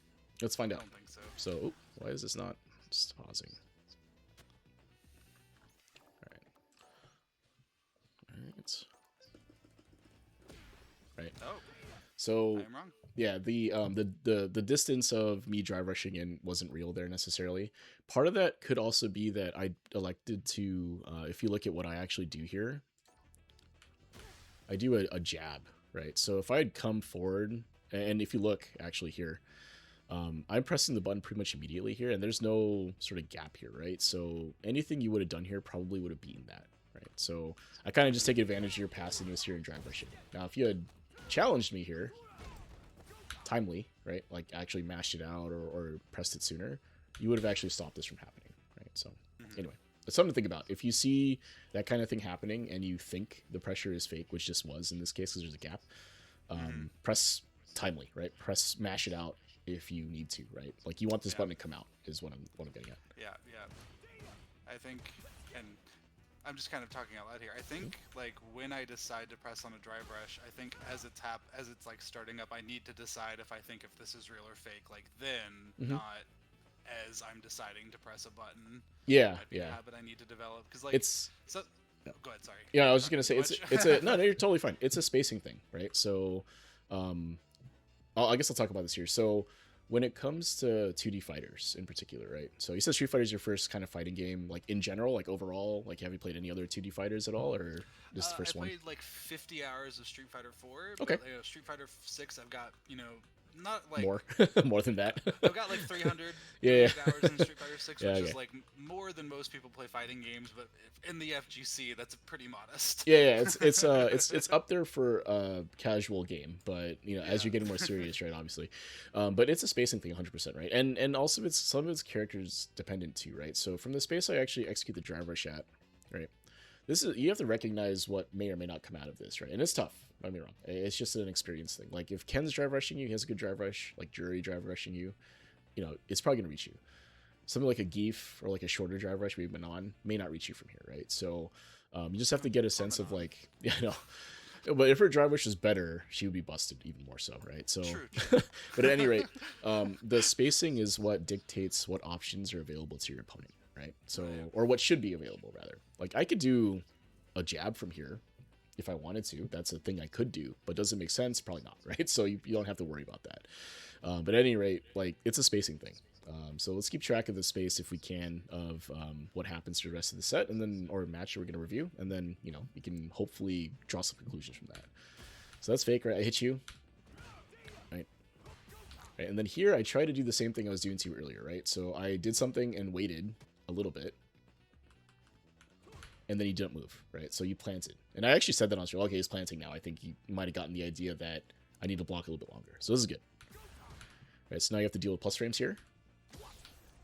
Let's find I out. don't think so. So, why is this not just pausing? Alright. Right. Oh, So I'm wrong. yeah, the distance of me drive rushing in wasn't real there necessarily. Part of that could also be that I elected to, if you look at what I actually do here, I do a jab, right? So if I had come forward, and if you look actually here, I'm pressing the button pretty much immediately here, and there's no sort of gap here, right? So anything you would have done here probably would have beaten that, right? So I kind of just take advantage of your passiveness here and drive rushing. Now, if you had challenged me here, timely, right? Like actually mashed it out or pressed it sooner, you would have actually stopped this from happening, right? So anyway, it's something to think about. If you see that kind of thing happening and you think the pressure is fake, which just was in this case because there's a gap, press timely, right? Press mash it out if you need to, right? Like you want this button to come out is what I'm getting at. Yeah, yeah. I think, and I'm just kind of talking out loud here. I think like when I decide to press on a drive rush, I think as it's like starting up, I need to decide if this is real or fake. Like then, not as I'm deciding to press a button. Yeah, Might be a yeah. habit I need to develop because like It's so. Go ahead. Sorry. yeah. I was just gonna say Talking too it's much. a no. You're totally fine. It's a spacing thing, right? So, I guess I'll talk about this here. So, when it comes to 2D fighters in particular, right? So you said Street Fighter is your first kind of fighting game, like in general, like overall. Like, have you played any other 2D fighters at all, or just the first I one? played like 50 hours of Street Fighter 4. Okay. But, Street Fighter 6, I've got not like More, more than that. I've got like 300 Yeah, hours in Street Fighter 6, Yeah, which okay. is like more than most people play fighting games. But in the FGC, that's pretty modest. Yeah. It's up there for a casual game, but as you're Yeah. getting more serious, right? Obviously, but it's a spacing thing, 100%, right? And also it's some of its characters dependent too, right? So from the space I actually execute the drive rush at, right? This is you have to recognize what may or may not come out of this, right? And it's tough. Don't get me wrong. It's just an experience thing. Like if Ken's drive rushing you, he has a good drive rush. Like Juri drive rushing you, it's probably gonna reach you. Something like a Geef or like a shorter drive rush we've been on may not reach you from here, right? So you just have to get a sense of like, but if her drive rush is better, she would be busted even more so, right? So, True. but at any rate, the spacing is what dictates what options are available to your opponent, right? So, or what should be available rather. Like I could do a jab from here if I wanted to. That's a thing I could do, but does it make sense? Probably not, right? So you don't have to worry about that. But at any rate, like it's a spacing thing. So let's keep track of the space if we can of what happens to the rest of the set and then or match that we're going to review, and then we can hopefully draw some conclusions from that. So that's fake, right? I hit you, right? Right, and then here I try to do the same thing I was doing to you earlier, right? So I did something and waited a little bit, and then he didn't move, right? So you planted, and I actually said that on stream. Okay, he's planting now. I think he might have gotten the idea that I need to block a little bit longer. So this is good. Right, so now you have to deal with plus frames here.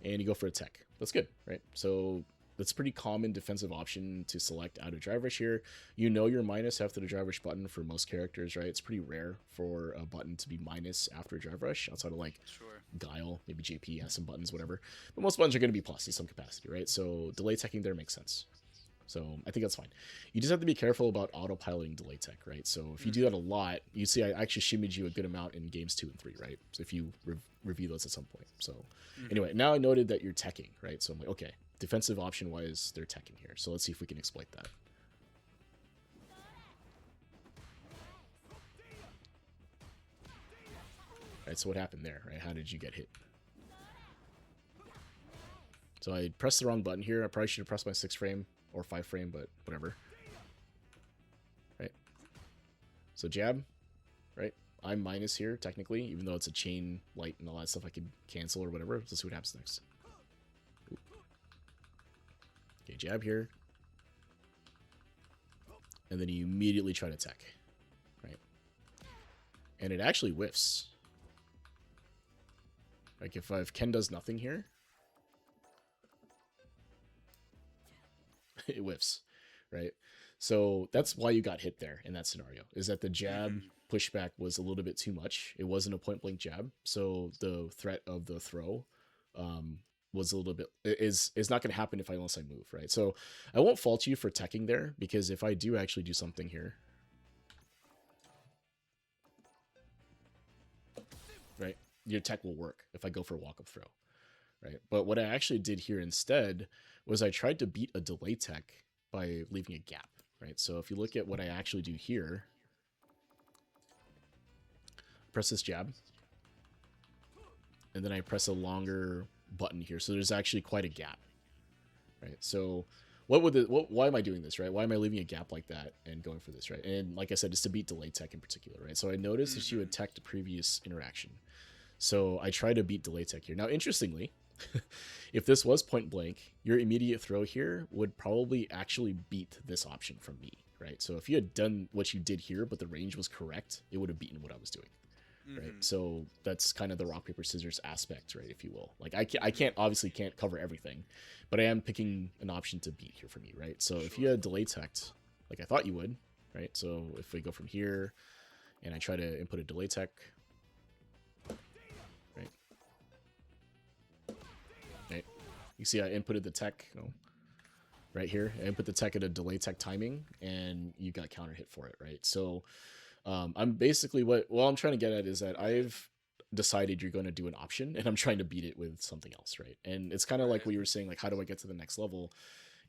And you go for a tech. That's good, right? So that's a pretty common defensive option to select out of drive rush here. You're minus after the drive rush button for most characters, right? It's pretty rare for a button to be minus after a drive rush, outside of like Guile, maybe JP has some buttons, whatever. But most buttons are going to be plus in some capacity, right? So delay teching there makes sense. So I think that's fine. You just have to be careful about autopiloting delay tech, right? So if you do that a lot, you see I actually shimmied you a good amount in games 2 and 3, right? So if you review those at some point. So anyway, now I noted that you're teching, right? So I'm like, okay, defensive option wise, they're teching here. So let's see if we can exploit that. All right, so what happened there, right? How did you get hit? So I pressed the wrong button here. I probably should have pressed my 6 frame or 5 frame, but whatever. Right. So jab, right? I'm minus here, technically, even though it's a chain light and all that stuff I could cancel or whatever. Let's see what happens next. Ooh. Okay, jab here. And then you immediately try to tech. Right? And it actually whiffs. Like if Ken does nothing here, it whiffs, right? So that's why you got hit there in that scenario, is that the jab pushback was a little bit too much. It wasn't a point blank jab, so the threat of the throw was a little bit is not going to happen if I unless I move, right? So I won't fault you for teching there, because if I do actually do something here, right, your tech will work if I go for a walk-up throw, right? But what I actually did here instead was I tried to beat a delay tech by leaving a gap, right? So if you look at what I actually do here, press this jab, and then I press a longer button here. So there's actually quite a gap, right? So why am I doing this, right? Why am I leaving a gap like that and going for this, right? And like I said, it's to beat delay tech in particular, right? So I noticed that you had teched a previous interaction. So I try to beat delay tech here. Now, interestingly, if this was point blank, your immediate throw here would probably actually beat this option from me, right? So if you had done what you did here, but the range was correct, it would have beaten what I was doing. Right, so that's kind of the rock paper scissors aspect, right, if you will. Like I can't obviously can't cover everything, but I am picking an option to beat here for me, right? So if you had delay teched like I thought you would, right? So if we go from here and I try to input a delay tech, right, right, you see I inputted the tech, right here. I input the tech at a delay tech timing, and you got counter hit for it, right? So I'm basically what I'm trying to get at is that I've decided you're going to do an option, and I'm trying to beat it with something else, right? And it's kind of like what you were saying, like how do I get to the next level?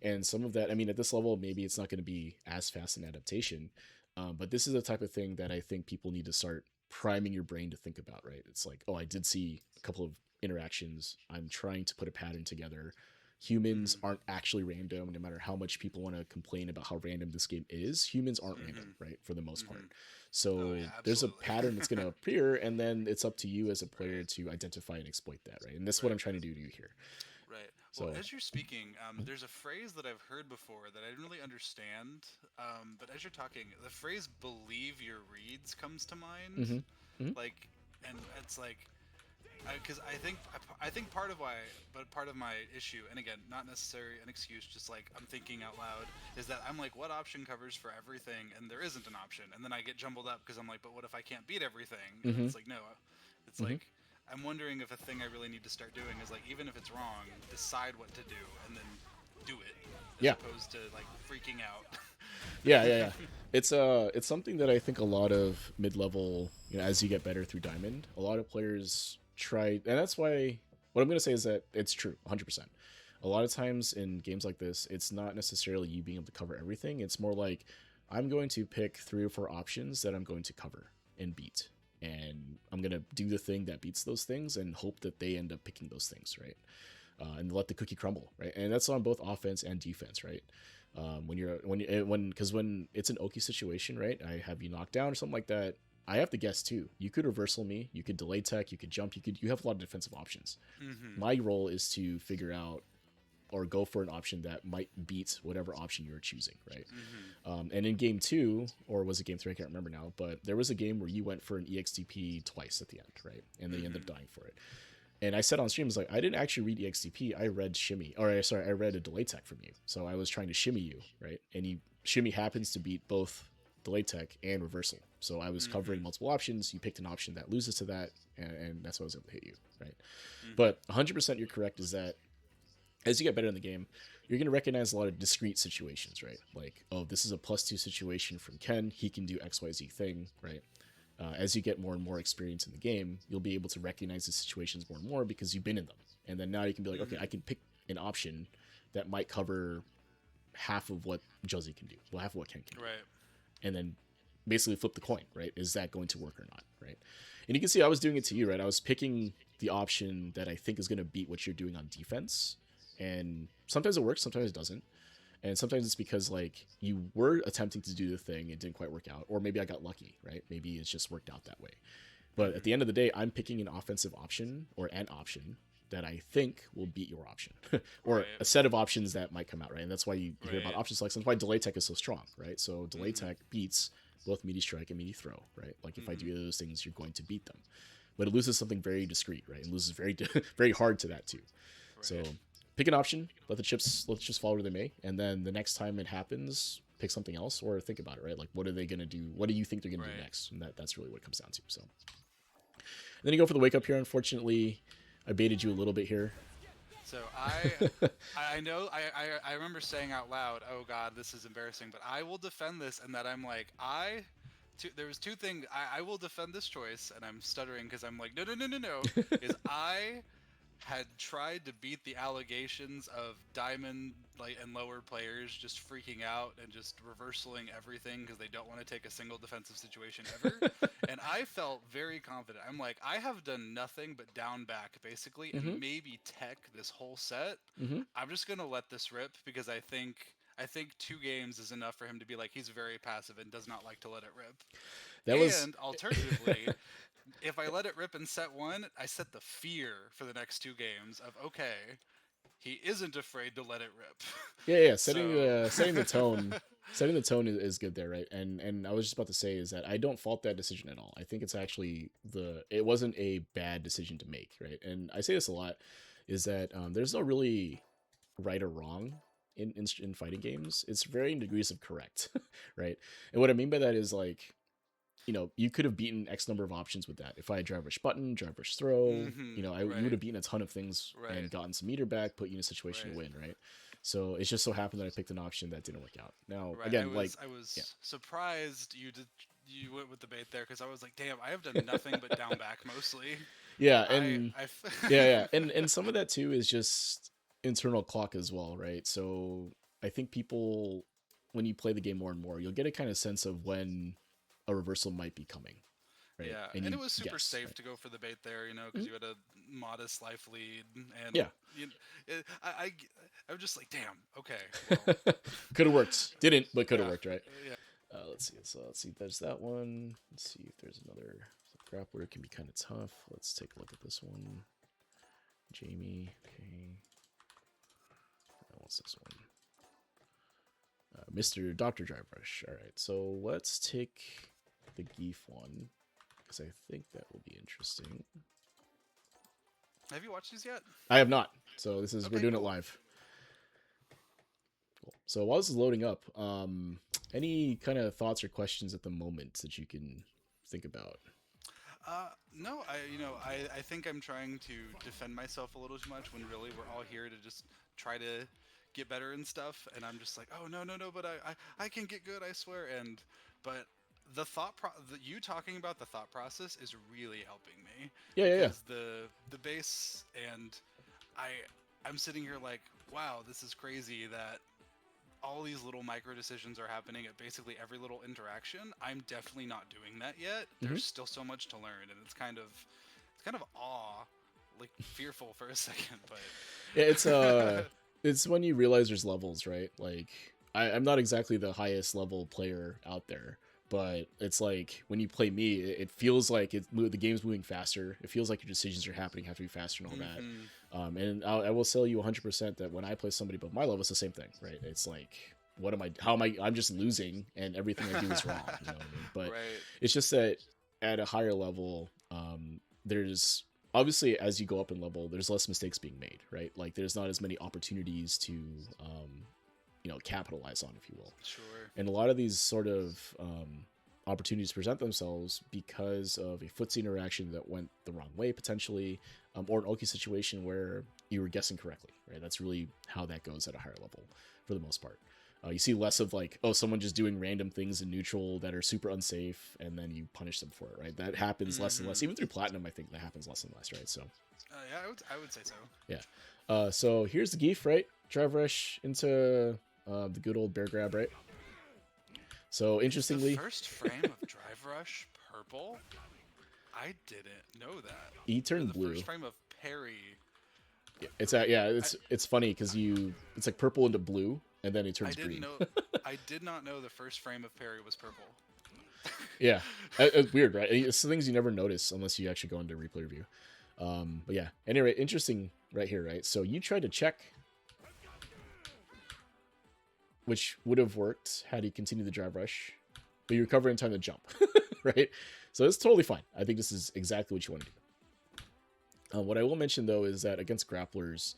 And some of that, I mean, at this level, maybe it's not going to be as fast an adaptation, but this is the type of thing that I think people need to start priming your brain to think about, right? It's like, oh, I did see a couple of interactions. I'm trying to put a pattern together. Humans aren't actually random, no matter how much people want to complain about how random this game is. Humans aren't random, right, for the most part. So there's a pattern that's going to appear, and then it's up to you as a player to identify and exploit that, right? And that's what I'm trying to do to you here. Right. Well, as you're speaking, there's a phrase that I've heard before that I didn't really understand. But as you're talking, the phrase "believe your reads" comes to mind. Like, and it's like, because I think part of why, but part of my issue, and again, not necessarily an excuse, just like I'm thinking out loud, is that I'm like, what option covers for everything, and there isn't an option, and then I get jumbled up because I'm like, but what if I can't beat everything? And it's like, no, it's like I'm wondering if a thing I really need to start doing is like, even if it's wrong, decide what to do and then do it, as opposed to like freaking out. Yeah. It's something that I think a lot of mid-level, as you get better through Diamond, a lot of players try, and that's why what I'm going to say is that it's true 100%. A lot of times in games like this, it's not necessarily you being able to cover everything. It's more like I'm going to pick 3 or 4 options that I'm going to cover and beat, and I'm going to do the thing that beats those things and hope that they end up picking those things, right? And let the cookie crumble, right? And that's on both offense and defense, right? When it's an Oki situation, right? I have you knocked down or something like that. I have to guess too. You could reversal me, you could delay tech, you could jump, you have a lot of defensive options. My role is to figure out or go for an option that might beat whatever option you're choosing, right? And in game 2, or was it game 3? I can't remember now, but there was a game where you went for an EXTP twice at the end, right? And they ended up dying for it. And I said on stream, I was like, I didn't actually read EXTP. I read shimmy. Or sorry, I read a delay tech from you. So I was trying to shimmy you, right? And shimmy happens to beat both delay tech and reversal. So I was covering multiple options. You picked an option that loses to that, and that's why I was able to hit you, right? But 100% you're correct is that as you get better in the game, you're going to recognize a lot of discrete situations, right? Like, oh, this is a +2 situation from Ken. He can do XYZ thing, right? As you get more and more experience in the game, you'll be able to recognize the situations more and more because you've been in them. And then now you can be like, okay, I can pick an option that might cover half of what Juzzy can do, well, half of what Ken can do. Right. And then basically flip the coin, right? Is that going to work or not, right? And you can see I was doing it to you, right? I was picking the option that I think is going to beat what you're doing on defense. And sometimes it works, sometimes it doesn't. And sometimes it's because like you were attempting to do the thing, it didn't quite work out, or maybe I got lucky, right? Maybe it's just worked out that way. But at the end of the day, I'm picking an offensive option or an option that I think will beat your option, or a set of options that might come out, right? And that's why you hear about option selection. That's why delay tech is so strong, right? So delay tech beats both meaty strike and meaty throw, right? Like if I do those things, you're going to beat them. But it loses something very discrete, right? It loses very very hard to that too. So pick an option, let the chips fall where they may, and then the next time it happens, pick something else or think about it, right? Like, what are they going to do? What do you think they're going to do next? And that's really what it comes down to. So, and then you go for the wake up here. Unfortunately, I baited you a little bit here. So I know I remember saying out loud, "Oh God, this is embarrassing," but I will defend this, and that I'm like there was two things I will defend this choice, and I'm stuttering because I'm like, no, no, no, no, no, is I had tried to beat the allegations of diamond like and lower players just freaking out and just reversaling everything because they don't want to take a single defensive situation ever. And I felt very confident. I'm like, I have done nothing but down back basically Mm-hmm. and maybe tech this whole set. Mm-hmm. I'm just gonna let this rip because I think 2 games is enough for him to be like he's very passive and does not like to let it rip. That was. And alternatively, if I let it rip in set one, I set the fear for the next 2 games of okay, he isn't afraid to let it rip. Yeah. So Setting the tone. Setting the tone is good there, right? And I was just about to say is that I don't fault that decision at all. I think it's actually it wasn't a bad decision to make, right? And I say this a lot, is that there's no really right or wrong in fighting games. It's varying degrees of correct, right? And what I mean by that is like, you could have beaten X number of options with that. If I had drive rush button, drive rush throw, you would right, have beaten a ton of things and right, gotten some meter back, put you in a situation to right. win, right? So it's just so happened that I picked an option that didn't work out. Now, Right. I again, like, was I yeah, was surprised you went with the bait there because I was like, damn, I have done nothing but down back mostly. yeah, I and I yeah, and some of that too is just internal clock as well, right? So I think people, when you play the game more and more, you'll get a kind of sense of when a reversal might be coming, right? Yeah, And and you it was super guess, safe right? to go for the bait there, because Mhm. you had a modest life lead, and Yeah. I'm just like, damn, okay, well, Could have worked. Didn't, but could have yeah, worked, right? yeah. Let's see. So let's see. There's that one. Let's see if there's another grappler. It can be kind of tough. Let's take a look at this one. Jamie. Okay. What's this one? Mr. Dr. Drive Rush. All right. So let's take the Geef one because I think that will be interesting. Have you watched these yet? I have not. So we're Okay, doing it cool. live. Cool. So while this is loading up, any kind of thoughts or questions at the moment that you can think about? No, I think I'm trying to defend myself a little too much when really we're all here to just try to get better and stuff. And I'm just like, oh no, no, no, but I can get good, I swear. But you talking about the thought process is really helping me Yeah, yeah, yeah. because the base and I I'm sitting here like, wow, this is crazy that all these little micro decisions are happening at basically every little interaction. I'm definitely not doing that yet. Mm-hmm. There's still so much to learn, and it's kind of awe, like fearful for a second, Yeah, but it's when you realize there's levels, right? Like I'm not exactly the highest level player out there, but it's like when you play me, it feels like the game's moving faster. It feels like your decisions are happening have to be faster and all that. hmm And I will sell you 100% that when I play somebody above my level, it's the same thing, right? It's like, what am I? How am I? I'm just losing, and everything I do is wrong. You know what I mean? But right. it's just that at a higher level, there's obviously as you go up in level, there's less mistakes being made, right? Like there's not as many opportunities to, capitalize on, if you will. Sure. And a lot of these sort of opportunities present themselves because of a footsie interaction that went the wrong way potentially, or an Oki situation where you were guessing correctly, right? That's really how that goes at a higher level for the most part. You see less of like, oh, someone just doing random things in neutral that are super unsafe, and then you punish them for it, right? That happens less and less. hmm Even through platinum, I think that happens less and less, right? So, Yeah, I would say so. yeah. So here's the Geef, right? Drive rush into the good old bear grab, right? So Is the interestingly, first frame of Drive Rush purple? I didn't know that. he turned The blue. first frame of Parry. I, It's funny because it's like purple into blue, and then it I turns didn't green. know. I did not know the first frame of Parry was purple. Yeah, it's weird, right? It's things you never notice unless you actually go into replay review. But yeah, anyway, interesting right here, right? So you tried to check, which would have worked had he continued the drive rush, but you recover in time to jump, right? So it's totally fine. I think this is exactly what you want to do. What I will mention though is that against grapplers,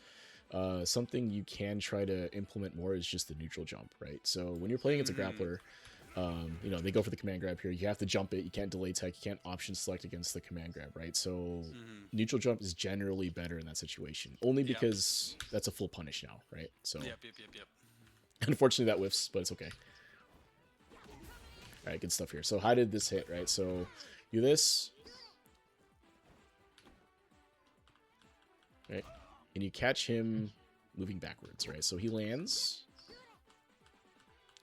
something you can try to implement more is just the neutral jump, right? So when you're playing against a grappler, You know, they go for the command grab here. You have to jump it. You can't delay tech. You can't option select against the command grab, right? So neutral jump is generally better in that situation, only because that's a full punish now, right? So Yep. unfortunately that whiffs, but it's okay. All right, good stuff here. So how did this hit, right? So do this, right? And you catch him moving backwards, right? So he lands,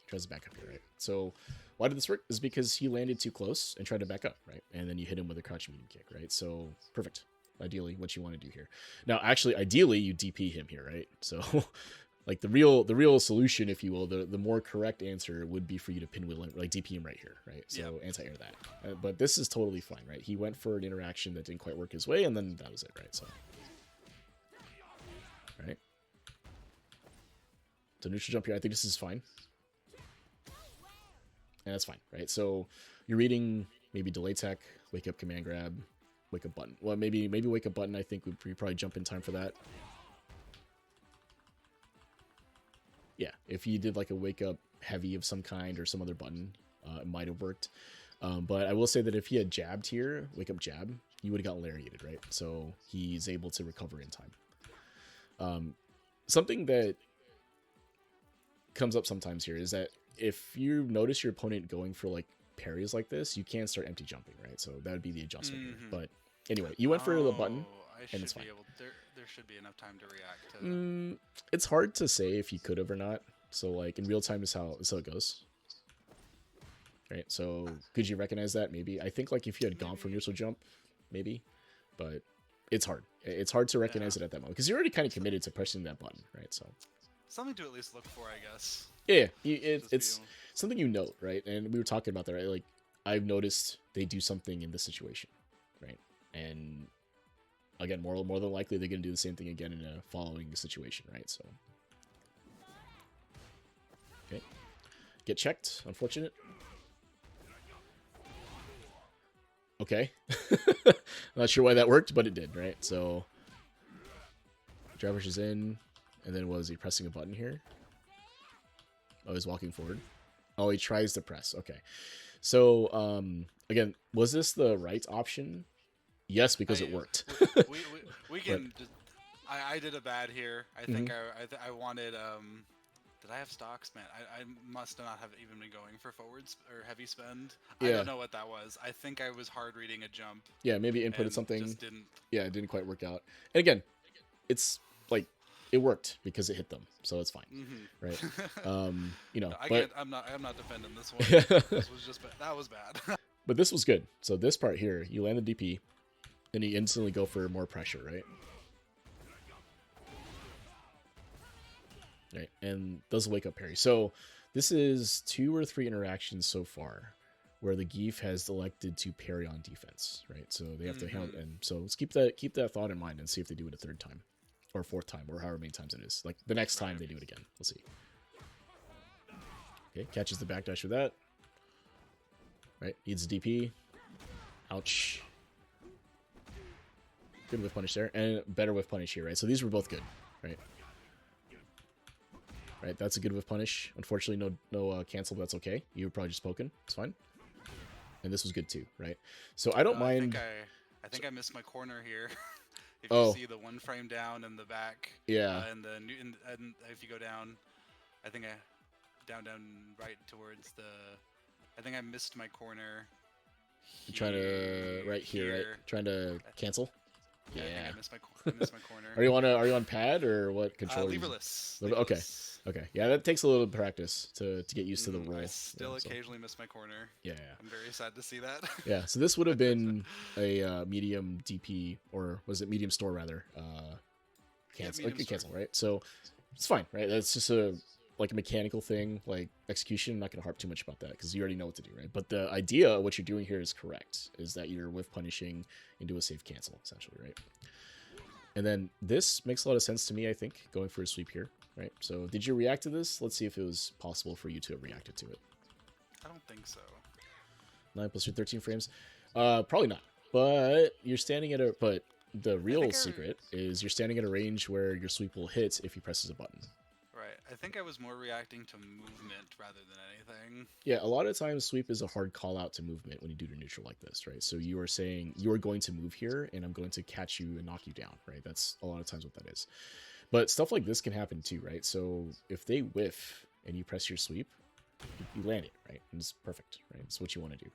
tries to back up here, right? So why did this work? Is because he landed too close and tried to back up, right? And then you hit him with a crouch medium kick, right? So perfect. Ideally, what you want to do here. Now, actually, ideally, you DP him here, right? So, like the real solution, if you will, the more correct answer would be for you to pinwheel him, like DP him right here, right? So anti-air that. But this is totally fine, right? He went for an interaction that didn't quite work his way, and then that was it, right? So, all right. So neutral jump here. I think this is fine. And that's fine, right? So you're reading maybe delay tech, wake up command grab, wake up button. Well, maybe wake up button. I think we'd probably jump in time for that. Yeah, if you did like a wake up heavy of some kind or some other button, it might have worked. But I will say that if he had jabbed here, wake up jab, you would have gotten lariated, right? So he's able to recover in time. Something that comes up sometimes here is that if you notice your opponent going for like parries like this, you can start empty jumping, right? So that would be the adjustment here. But anyway, you went for the button, and it's fine. There should be enough time to react to It's hard to say if you could have or not. So like in real time is how it goes. Right. So could you recognize that? Maybe. I think like if you had gone for neutral jump, maybe. But it's hard. It's hard to recognize it at that moment because you're already kind of committed to pressing that button, right? So something to at least look for, I guess. Yeah, it's something you note, right? And we were talking about that, right? Like, I've noticed they do something in this situation, right? And again, more than likely, they're going to do the same thing again in a following situation, right? So, okay. Get checked. Unfortunate. Okay. Not sure why that worked, but it did, right? So, driver is in, and then was he pressing a button here? Oh, he's walking forward. Oh, he tries to press. Okay. So, again, was this the right option? Yes, because it worked. we can. Just, I did a bad here. I think I wanted. Did I have stocks? Man, I must not have even been going for forwards or heavy spend. Yeah. I don't know what that was. I think I was hard reading a jump. Yeah, maybe inputted something. Just didn't. Yeah, it didn't quite work out. And again, it's like it worked because it hit them, so it's fine, right? You know, I'm not defending this one. This was just bad. That was bad. But this was good. So this part here, you land the DP, and you instantly go for more pressure, right? Right, and does wake up parry. So this is 2 or 3 interactions so far where the Geef has elected to parry on defense, right? So they have to handle, and so let's keep that thought in mind and see if they do it a 3rd time. Or 4th time, or however many times it is. Like, the next time they do it again. We'll see. Okay, catches the backdash with that. Right, needs a DP. Ouch. Good whiff punish there. And better whiff punish here, right? So these were both good, right? Right, that's a good whiff punish. Unfortunately, no cancel, but that's okay. You were probably just poking. It's fine. And this was good too, right? So I don't mind... I think I missed my corner here. If you see the 1 frame down in the back, yeah, and if you go down, I think down right towards the, I think I missed my corner. Trying to right here, right? Trying to cancel. Yeah, I think I missed my corner. Are you on pad or what controller? Leverless. Okay. Yeah, that takes a little roll to get used to the role. I still occasionally miss my corner. Yeah. I'm very sad to see that. Yeah, so this would have been a medium DP, or was it medium store rather? Cancel, cancel, right? So it's fine, right? That's just a mechanical thing, like execution. I'm not gonna harp too much about that because you already know what to do, right? But the idea of what you're doing here is correct. Is that you're whiff punishing into a safe cancel, essentially, right? And then this makes a lot of sense to me, I think, going for a sweep here, right? So did you react to this? Let's see if it was possible for you to have reacted to it. I don't think so. 9 plus 2, 13 frames? Probably not. But you're standing at a... But the real secret is you're standing at a range where your sweep will hit if he presses a button. Right. Right. I think I was more reacting to movement rather than anything. Yeah, a lot of times sweep is a hard call out to movement when you do to neutral like this, right? So you are saying you are going to move here and I'm going to catch you and knock you down, right? That's a lot of times what that is. But stuff like this can happen too, right? So if they whiff and you press your sweep, you land it, right? And it's perfect, right? It's what you want to do.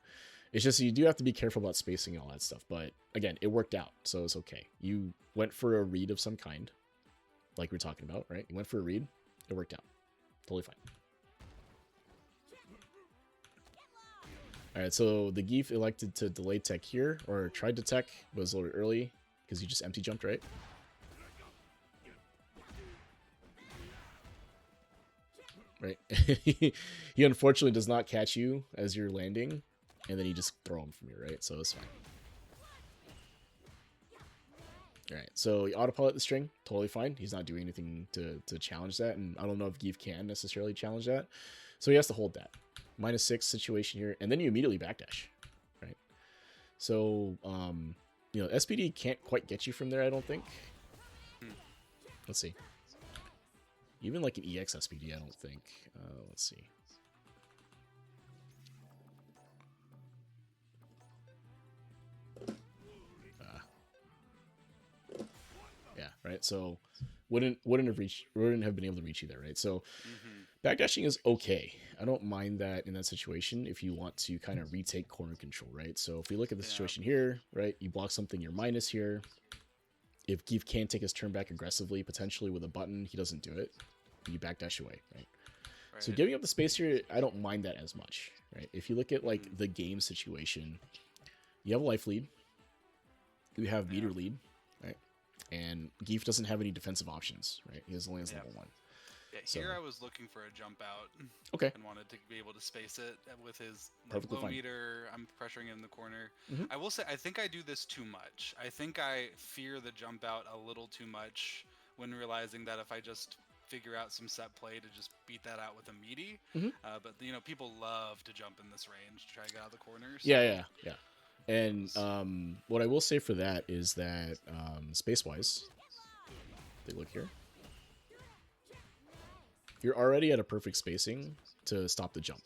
It's just you do have to be careful about spacing and all that stuff. But again, it worked out, so it's okay. You went for a read of some kind, like we're talking about, right? You went for a read, it worked out. Totally fine. Alright, so the Geef elected to delay tech here, or tried to tech, but was a little bit early, because you just empty jumped, right? Right. He unfortunately does not catch you as you're landing, and then you just throw him from you, right? So it's fine. Alright, so you autopilot the string, totally fine. He's not doing anything to challenge that, and I don't know if Geef can necessarily challenge that. So he has to hold that. -6 situation here, and then you immediately backdash, right? So, you know, SPD can't quite get you from there, I don't think. Let's see. Even like an EX SPD, I don't think. Let's see. Yeah, right. So wouldn't have been able to reach you there, right? So backdashing is okay. I don't mind that in that situation if you want to kind of retake corner control, right? So if we look at the situation here, right, you block something, you're minus here. If Geef can take his turn back aggressively, potentially with a button, he doesn't do it. You backdash away, right? So giving up the space here, I don't mind that as much, right? If you look at like the game situation, you have a life lead, you have meter lead, right? And Geef doesn't have any defensive options, right? He only has level 1. Yeah, here I was looking for a jump out. Okay. And wanted to be able to space it with his Perfectly low fine. meter. I'm pressuring him in the corner. I will say, I think I do this too much. I think I fear the jump out a little too much when realizing that if I just figure out some set play to just beat that out with a meaty. But, you know, people love to jump in this range to try to get out of the corners. So. Yeah. And what I will say for that is that space-wise, they look here. You're already at a perfect spacing to stop the jump.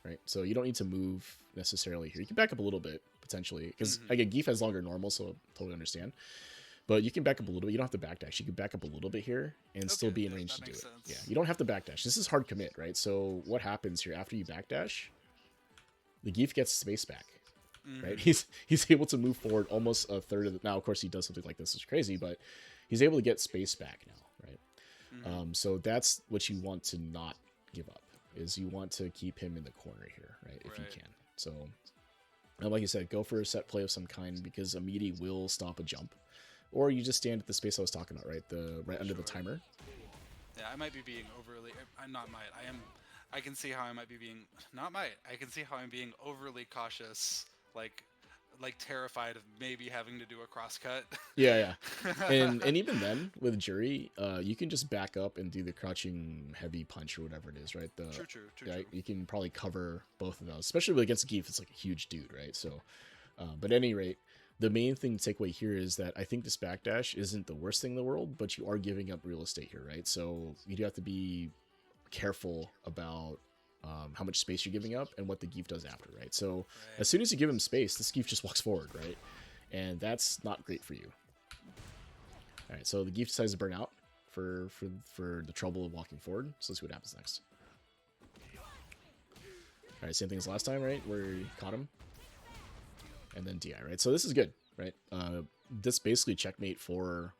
Right? So you don't need to move necessarily here. You can back up a little bit, potentially. Because, again, Geef has longer normal, so I totally understand. But you can back up a little bit. You don't have to backdash. You can back up a little bit here and still be in range to do it. Sense. Yeah, you don't have to backdash. This is hard commit, right? So what happens here after you backdash? The Geef gets space back. Right? He's able to move forward almost a third of the... Now, of course, he does something like this. It's crazy, but he's able to get space back now, right? So that's what you want to not give up, is you want to keep him in the corner here, right? If you can. So, like you said, go for a set play of some kind, because a meaty will stop a jump. Or you just stand at the space I was talking about, right? Right under the timer. Yeah, I might be being overly... I'm not might. I can see how I might be being... Not might. I can see how I'm being overly cautious, like terrified of maybe having to do a crosscut. Yeah. And even then, with Juri, you can just back up and do the crouching heavy punch or whatever it is, right? True. You can probably cover both of those, especially against Geef. It's like a huge dude, right? So, but at any rate, the main thing to take away here is that I think this backdash isn't the worst thing in the world, but you are giving up real estate here, right? So you do have to be careful about how much space you're giving up and what the Geef does after, right? So as soon as you give him space, this Geef just walks forward, right? And that's not great for you. All right, so the Geef decides to burn out for the trouble of walking forward. So let's see what happens next. All right, same thing as last time, right? Where you caught him. And then DI, right? So this is good, right? This basically checkmate for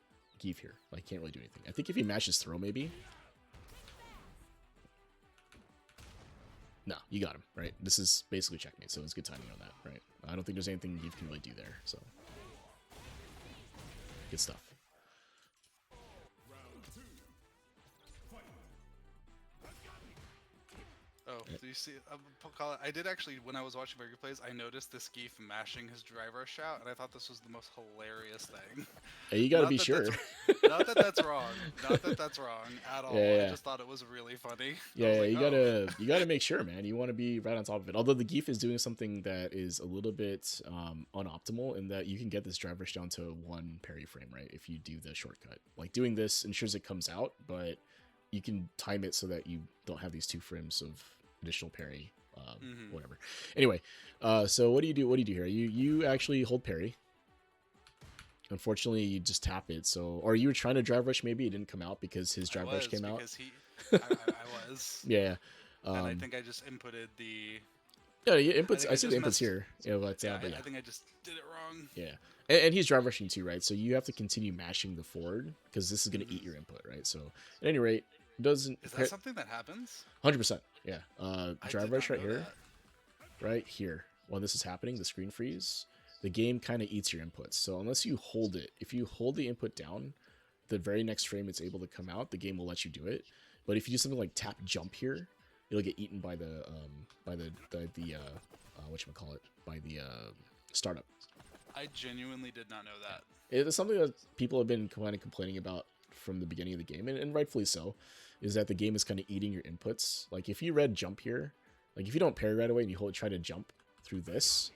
Geef here. Like, can't really do anything. I think if he matches throw, maybe. No, you got him, right? This is basically checkmate, so it's good timing on that, right? I don't think there's anything Geef can really do there, so. Good stuff. Oh, do you see? I did actually, when I was watching Burger Plays, I noticed this Geef mashing his drive rush out, and I thought this was the most hilarious thing. Hey, you gotta be sure. Not that that's wrong. Not that that's wrong at all. Yeah. I just thought it was really funny. Yeah, you gotta make sure, man. You want to be right on top of it. Although the Geef is doing something that is a little bit unoptimal in that you can get this drive rush down to 1 parry frame, right? If you do the shortcut. Like, doing this ensures it comes out, but you can time it so that you don't have these 2 frames of additional parry, whatever. Anyway, so what do you do? What do you do here? You actually hold parry. Unfortunately, you just tap it. So, or you were trying to drive rush, maybe it didn't come out because his drive rush came out. I was. Yeah. And I think I just inputted the. Yeah, inputs. I see the inputs here. Yeah, but yeah, yeah. I think I just did it wrong. Yeah, and he's drive rushing too, right? So you have to continue mashing the forward because this is going to eat your input, right? So at any rate, doesn't. Is that something that happens? 100%. Yeah. Drive rush right here. That. Right here. While this is happening, the screen freeze, the game kind of eats your inputs. So unless you hold it, if you hold the input down, the very next frame it's able to come out, the game will let you do it. But if you do something like tap jump here, it'll get eaten by the whatchamacallit, by the startup. I genuinely did not know that. It's something that people have been kind of complaining about from the beginning of the game, and rightfully so, is that the game is kind of eating your inputs. Like if you read jump here, like if you don't parry right away and you try to jump through this,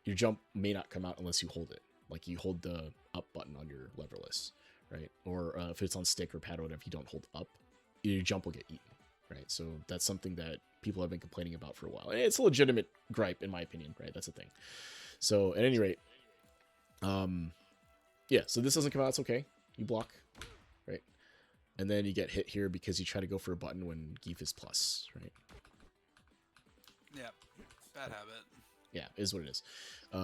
your jump may not come out unless you hold it. Like you hold the up button on your leverless, right? Or if it's on stick or pad or whatever, you don't hold up, your jump will get eaten, right? So that's something that people have been complaining about for a while. And it's a legitimate gripe, in my opinion, right? That's the thing. So at any rate, yeah, so this doesn't come out, it's okay. You block, right? And then you get hit here because you try to go for a button when Geef is plus, right? Yeah, bad habit. Yeah, is what it is.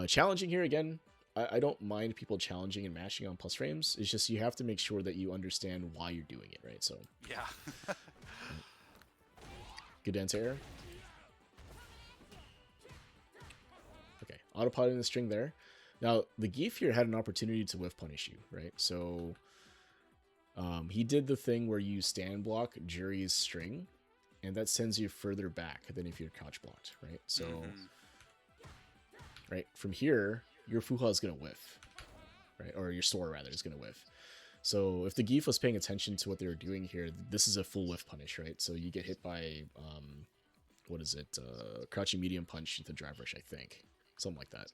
Challenging here again, I don't mind people challenging and mashing on plus frames. It's just you have to make sure that you understand why you're doing it, right? So yeah. Good dance air. Okay, autopilot the string there. Now the Geef here had an opportunity to whiff punish you, right? So he did the thing where you stand block Juri's string, and that sends you further back than if you're crouch blocked, right? So right from here, your Fuha is gonna whiff, right? Or your Sora rather is gonna whiff. So if the Geef was paying attention to what they were doing here, this is a full whiff punish, right? So you get hit by what is it? Crouching medium punch with the drive rush, I think, something like that.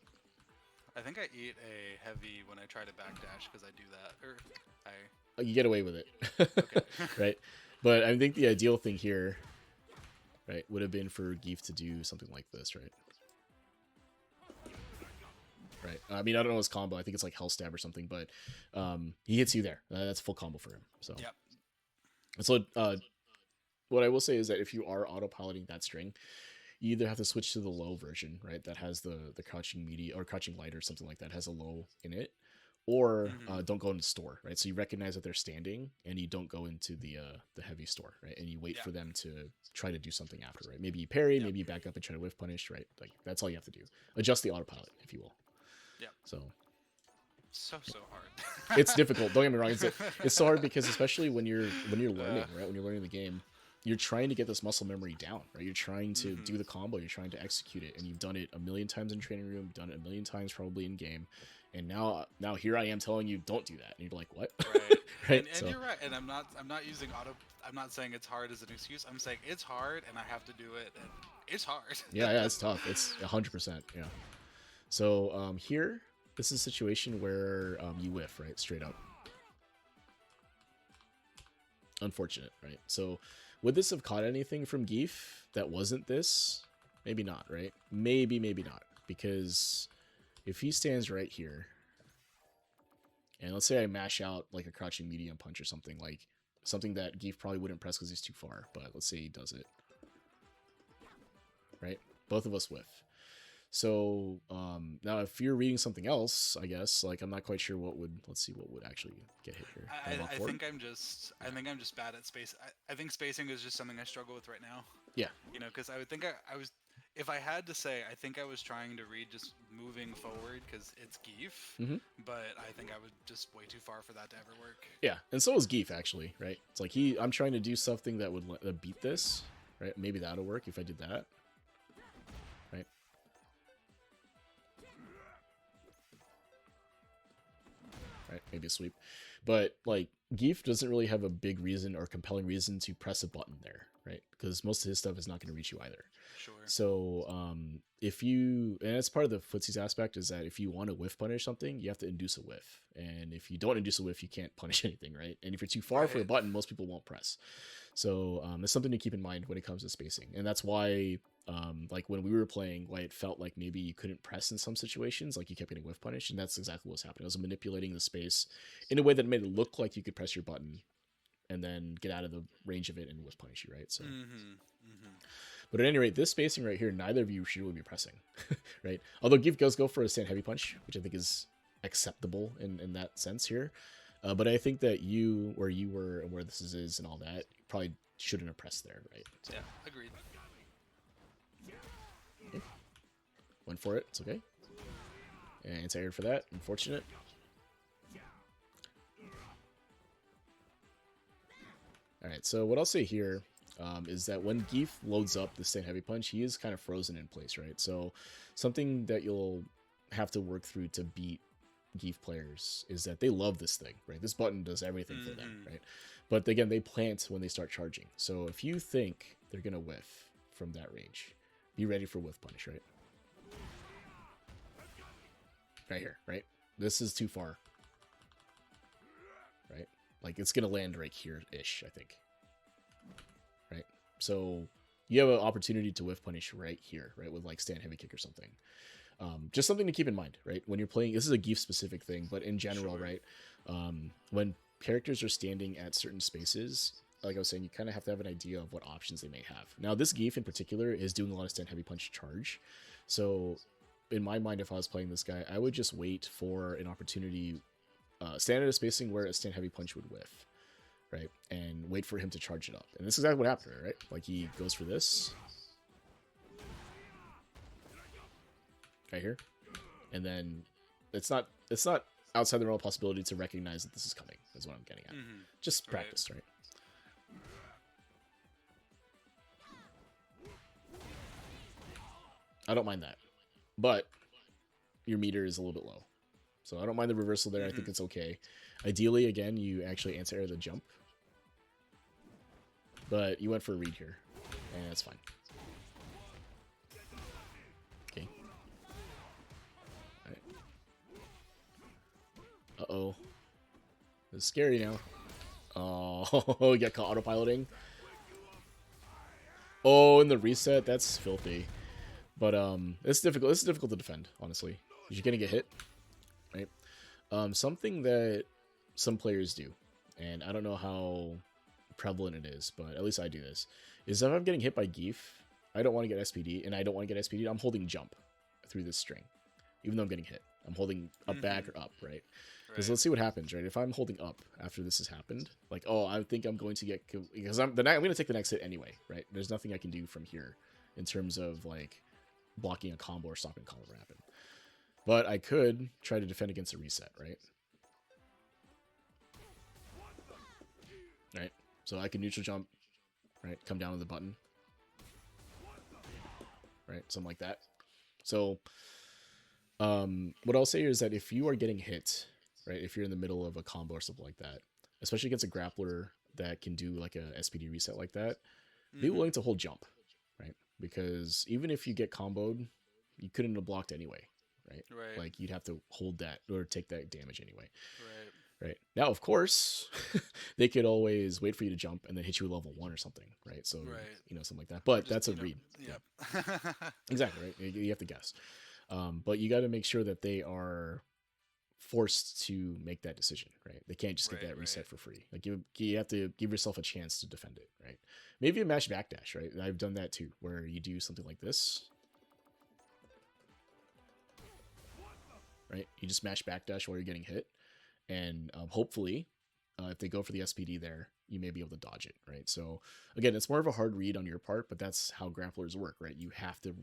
I think I eat a heavy when I try to backdash because I do that, or You get away with it, okay. right? But I think the ideal thing here, right, would have been for Geef to do something like this, right? Right. I mean, I don't know his combo. I think it's like Hell Stab or something, but he hits you there. That's full combo for him. So. Yep. And so, what I will say is that if you are autopiloting that string, you either have to switch to the low version, right? That has the crouching media or crouching light or something like that has a low in it, or don't go into store, right? So you recognize that they're standing and you don't go into the heavy store, right? And you wait for them to try to do something after, right? Maybe you parry, maybe you back up and try to whiff punish, right? Like that's all you have to do. Adjust the autopilot, if you will. Yeah. So hard. It's difficult. Don't get me wrong. It's so hard because especially when you're learning, right? When you're learning the game, you're trying to get this muscle memory down, right? You're trying to do the combo. You're trying to execute it, and you've done it a million times in training room. Done it a million times probably in game, and now here I am telling you don't do that, and you're like, what? Right. Right. And you're right. And I'm not using auto. I'm not saying it's hard as an excuse. I'm saying it's hard, and I have to do it, and it's hard. Yeah, it's tough. It's 100%. Yeah. So here. This is a situation where you whiff, right? Straight up. Unfortunate, right? So would this have caught anything from Geef that wasn't this? Maybe not, right? Maybe not. Because if he stands right here, and let's say I mash out like a crouching medium punch or something, like something that Geef probably wouldn't press because he's too far, but let's say he does it. Right? Both of us whiff. So now if you're reading something else, I guess, like I'm not quite sure what would, let's see what would actually get hit here. I think I'm just bad at space. I think spacing is just something I struggle with right now. Yeah. You know, because I would think I was, if I had to say, I think I was trying to read just moving forward because it's Geef, but I think I was just way too far for that to ever work. Yeah, and so is Geef actually, right? It's like I'm trying to do something that would beat this, right? Maybe that'll work if I did that. Right? Right, maybe a sweep. But like Geef doesn't really have a big reason or compelling reason to press a button there. right? Because most of his stuff is not going to reach you either. Sure. So if you, and that's part of the footsies aspect, is that if you want to whiff punish something, you have to induce a whiff. And if you don't induce a whiff, you can't punish anything, right? And if you're too far for a Right. button, most people won't press. So that's something to keep in mind when it comes to spacing. And that's why, like when we were playing, why it felt like maybe you couldn't press in some situations, like you kept getting whiff punished. And that's exactly what was happening. I was manipulating the space in a way that made it look like you could press your button and then get out of the range of it and whiff punish you, right? So, but at any rate, this spacing right here, neither of you should really be pressing, right? Although Give does go for a stand heavy punch, which I think is acceptable in that sense here. But I think that you, where you were and where this is and all that, probably shouldn't have pressed there, right? So, Yeah, agreed. okay. Went for it. It's okay. And anti-air for that. Unfortunate. All right. So what I'll say here is that when Geef loads up the stand heavy punch, he is kind of frozen in place, right? So something that you'll have to work through to beat Geef players is that they love this thing, right? This button does everything for them, right? But again, they plant when they start charging. So if you think they're gonna whiff from that range, be ready for whiff punish, right? Right here, right? This is too far, right? Like it's gonna land right here-ish, I think. Right? So you have an opportunity to whiff punish right here, right? With like stand heavy kick or something. Just something to keep in mind, right? When you're playing, this is a Geef specific thing, but in general, Sure. right? When characters are standing at certain spaces, like I was saying, you kind of have to have an idea of what options they may have. Now, this Geef in particular is doing a lot of stand heavy punch charge. So in my mind, if I was playing this guy, I would just wait for an opportunity, stand at a spacing where a stand heavy punch would whiff, right? And wait for him to charge it up. And this is exactly what happened, right? Like he goes for this. Right here, and then it's not outside the realm of possibility to recognize that this is coming. Is what I'm getting at. Just practice, right? I don't mind that, but your meter is a little bit low, so I don't mind the reversal there. I think it's okay. Ideally, again, you actually anti-air the jump, but you went for a read here, and that's fine. Okay. Uh-oh. It's scary now. Oh, we got caught autopiloting. Oh, and the reset, that's filthy. But it's difficult. This is difficult to defend, honestly. You're gonna get hit, right? Something that some players do, and I don't know how prevalent it is, but at least I do this, is if I'm getting hit by Geef, I don't want to get SPD, and I don't want to get SPD'd, I'm holding jump through this string. Even though I'm getting hit. I'm holding up back or up, right? Because let's see what happens, right? If I'm holding up after this has happened, like, oh, I think I'm going to get, because I'm going to take the next hit anyway, right? There's nothing I can do from here in terms of like blocking a combo or stopping a combo from happening. But I could try to defend against a reset, right? Right? So I can neutral jump, right? Come down with the button. Right? Something like that. So what I'll say is that if you are getting hit, right, if you're in the middle of a combo or something like that, especially against a grappler that can do like a SPD reset like that, be willing to hold jump, right? Because even if you get comboed, you couldn't have blocked anyway, right? Like you'd have to hold that or take that damage anyway. Right. Now, of course, they could always wait for you to jump and then hit you with level 1 or something, right? So, you know, something like that. But that's a read. Yep. Yeah. Exactly, right? You have to guess. But you got to make sure that they are forced to make that decision, right? They can't just get that reset for free. Like you have to give yourself a chance to defend it, right? Maybe a mash backdash, right? I've done that too, where you do something like this, right? You just mash backdash while you're getting hit, and hopefully, if they go for the SPD there, you may be able to dodge it, right? So again, it's more of a hard read on your part, but that's how grapplers work, right? You have to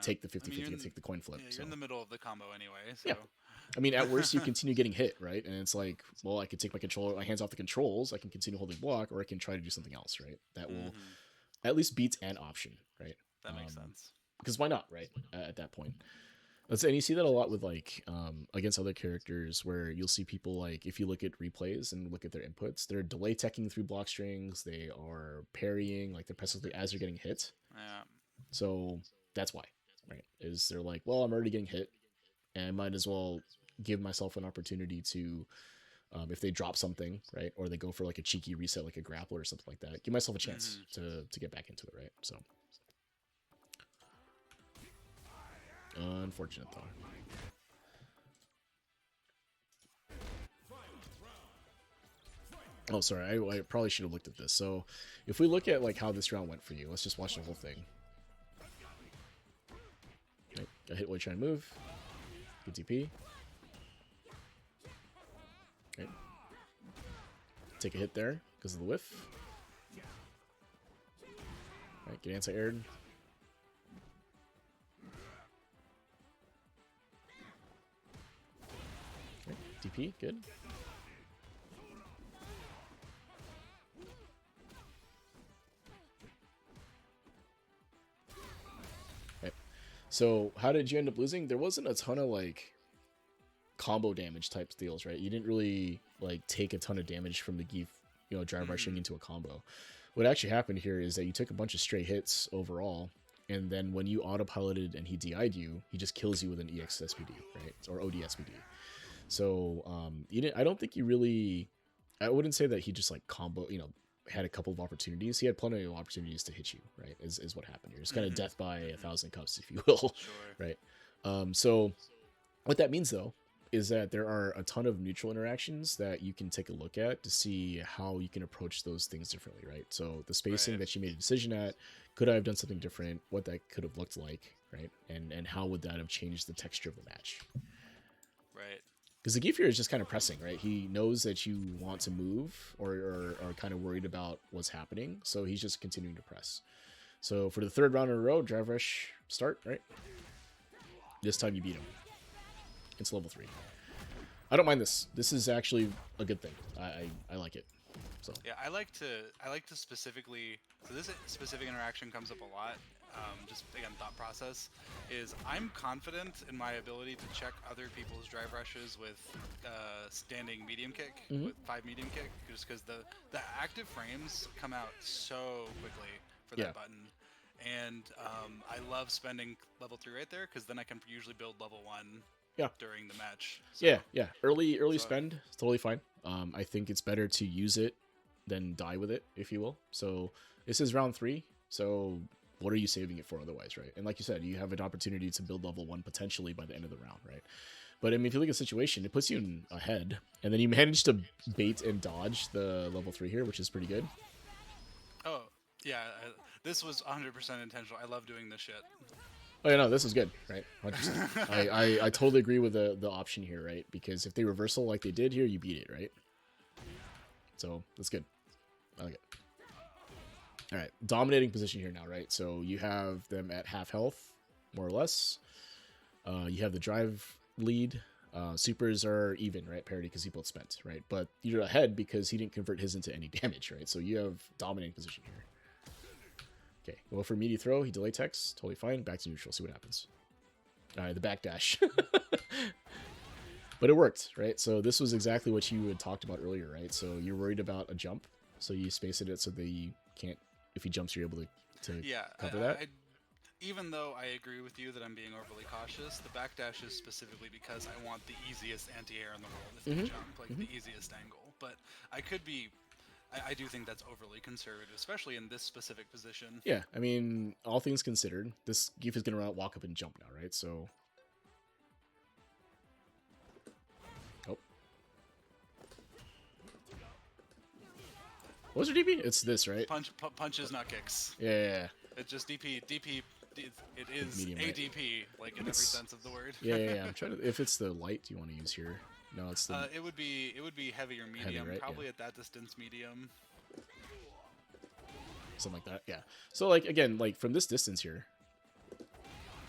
take the 50-50 and take the coin flip. Yeah, you're in the middle of the combo anyway. So. Yeah. I mean, at worst, you continue getting hit, right? And it's like, well, I could take my hands off the controls, I can continue holding block, or I can try to do something else, right? That will at least beat an option, right? That makes sense. Because why not, right? At that point. And you see that a lot with like against other characters, where you'll see people like, if you look at replays and look at their inputs, they're delay teching through block strings, they are parrying, like they're pressing as they're getting hit. Yeah. So that's why, right? Is they're like, well, I'm already getting hit, and I might as well give myself an opportunity to, if they drop something, right, or they go for like a cheeky reset, like a grappler or something like that, give myself a chance to get back into it, right? So unfortunate though. Oh, sorry, I probably should have looked at this. So if we look at like how this round went for you, let's just watch the whole thing. Right, got hit while trying to move. Good TP. Right. Take a hit there because of the whiff. Right, get anti-aired. Okay, DP, good. Okay. So how did you end up losing? There wasn't a ton of like combo damage type deals, right? You didn't really like take a ton of damage from the Geef, drive rushing into a combo. What actually happened here is that you took a bunch of stray hits overall, and then when you autopiloted and he DI'd you, he just kills you with an EX SPD, right? Or OD SPD. So you didn't. I don't think you really. I wouldn't say that he just like combo. Had a couple of opportunities. He had plenty of opportunities to hit you, right? Is what happened here. It's kind of death by 1,000 cups, if you will, Sure. right? So what that means though is that there are a ton of neutral interactions that you can take a look at to see how you can approach those things differently, right? So the spacing that you made a decision at, could I have done something different? What that could have looked like, right? And how would that have changed the texture of the match? Right. Because the Geefier is just kind of pressing, right? He knows that you want to move or are kind of worried about what's happening, so he's just continuing to press. So for the third round in a row, drive rush start, right? This time you beat him. It's level 3. I don't mind this. This is actually a good thing. I like it. So yeah, I like to specifically. So this specific interaction comes up a lot. Just again, thought process is I'm confident in my ability to check other people's drive rushes with standing medium kick, with 5 medium kick, just because the active frames come out so quickly for that button. And I love spending level 3 right there because then I can usually build level 1 during the match. So, yeah. Early spend is totally fine. I think it's better to use it than die with it, if you will. So this is round 3. So what are you saving it for otherwise, right? And like you said, you have an opportunity to build level 1 potentially by the end of the round, right? But I mean, if you look at the situation, it puts you ahead, and then you manage to bait and dodge the level 3 here, which is pretty good. Oh yeah, this was 100% intentional. I love doing this shit. Oh yeah, no, this is good, right? 100%. I totally agree with the option here, right? Because if they reversal like they did here, you beat it, right? So that's good. I like it. All right, dominating position here now, right? So you have them at half health, more or less. You have the drive lead. Supers are even, right? Parity because he both spent, right? But you're ahead because he didn't convert his into any damage, right? So you have dominating position here. Okay, well, for meaty throw, he delay text, totally fine. Back to neutral, see what happens. All right, the backdash. But it worked, right? So this was exactly what you had talked about earlier, right? So you're worried about a jump, so you spaced it so that you can't, if he jumps, you're able to cover that. Even though I agree with you that I'm being overly cautious, the backdash is specifically because I want the easiest anti-air in the world if they jump, like the easiest angle. But I could be... I do think that's overly conservative, especially in this specific position. Yeah, I mean, all things considered, this Geef is going to walk up and jump now, right? So... Oh. What was your DP? It's this, right? Punches, not kicks. Yeah. It's just DP. It is medium, ADP, like in every sense of the word. Yeah. I'm trying to... If it's the light, do you want to use here? No, it's the... It would be heavy or medium, heavy, right? probably at that distance, medium. Something like that, yeah. So, like, again, like, from this distance here,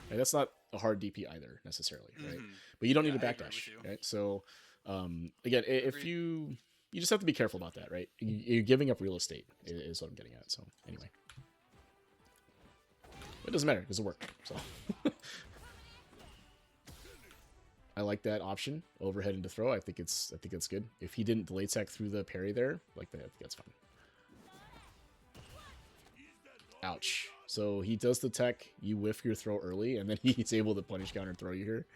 right, that's not a hard DP either, necessarily, right? But you don't need a backdash, right? So, again, if you just have to be careful about that, right? You're giving up real estate, is what I'm getting at, so, anyway. It doesn't matter, because it worked, so... I like that option, overhead into throw. I think it's good. If he didn't delay tech through the parry there, like that, I think that's fine. Ouch. So he does the tech, you whiff your throw early, and then he's able to punish counter and throw you here.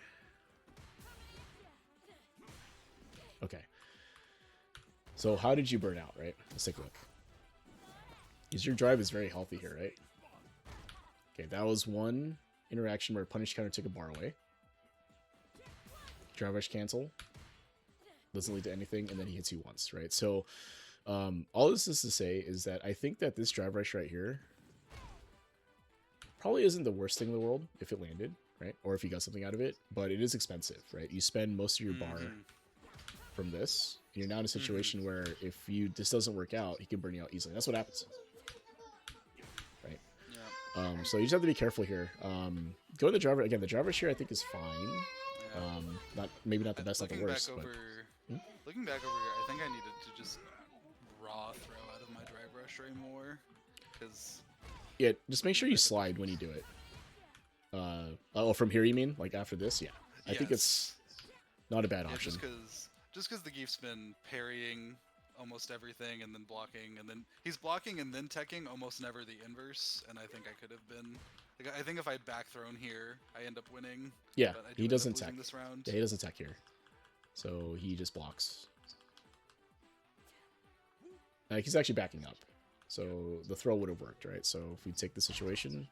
Okay. So how did you burn out, right? Let's take a look. Because your drive is very healthy here, right? Okay, that was one interaction where punish counter took a bar away. Drive rush cancel. Doesn't lead to anything, and then he hits you once, right? So all this is to say is that I think that this drive rush right here probably isn't the worst thing in the world if it landed, right? Or if you got something out of it, but it is expensive, right? You spend most of your bar from this, and you're now in a situation where if this doesn't work out, he can burn you out easily. That's what happens, right? Yeah. So you just have to be careful here. Going the driver again. The driver here I think is fine. Maybe not the best, not the worst. Looking back over here, I think I needed to just raw throw out of my drive rush ray more, because yeah, just make sure you slide when you do it. Oh, from here you mean? Like after this? Yeah, I think it's not a bad option. Just because the Geef's been parrying almost everything and then blocking, and then he's blocking and then teching almost never the inverse, and I think I could have been. Like, I think if I'd back thrown here, I end up winning. Yeah, but I he doesn't tech this round. Yeah, he doesn't tech here, so he just blocks. Like he's actually backing up, so the throw would have worked, right? So if we take the situation.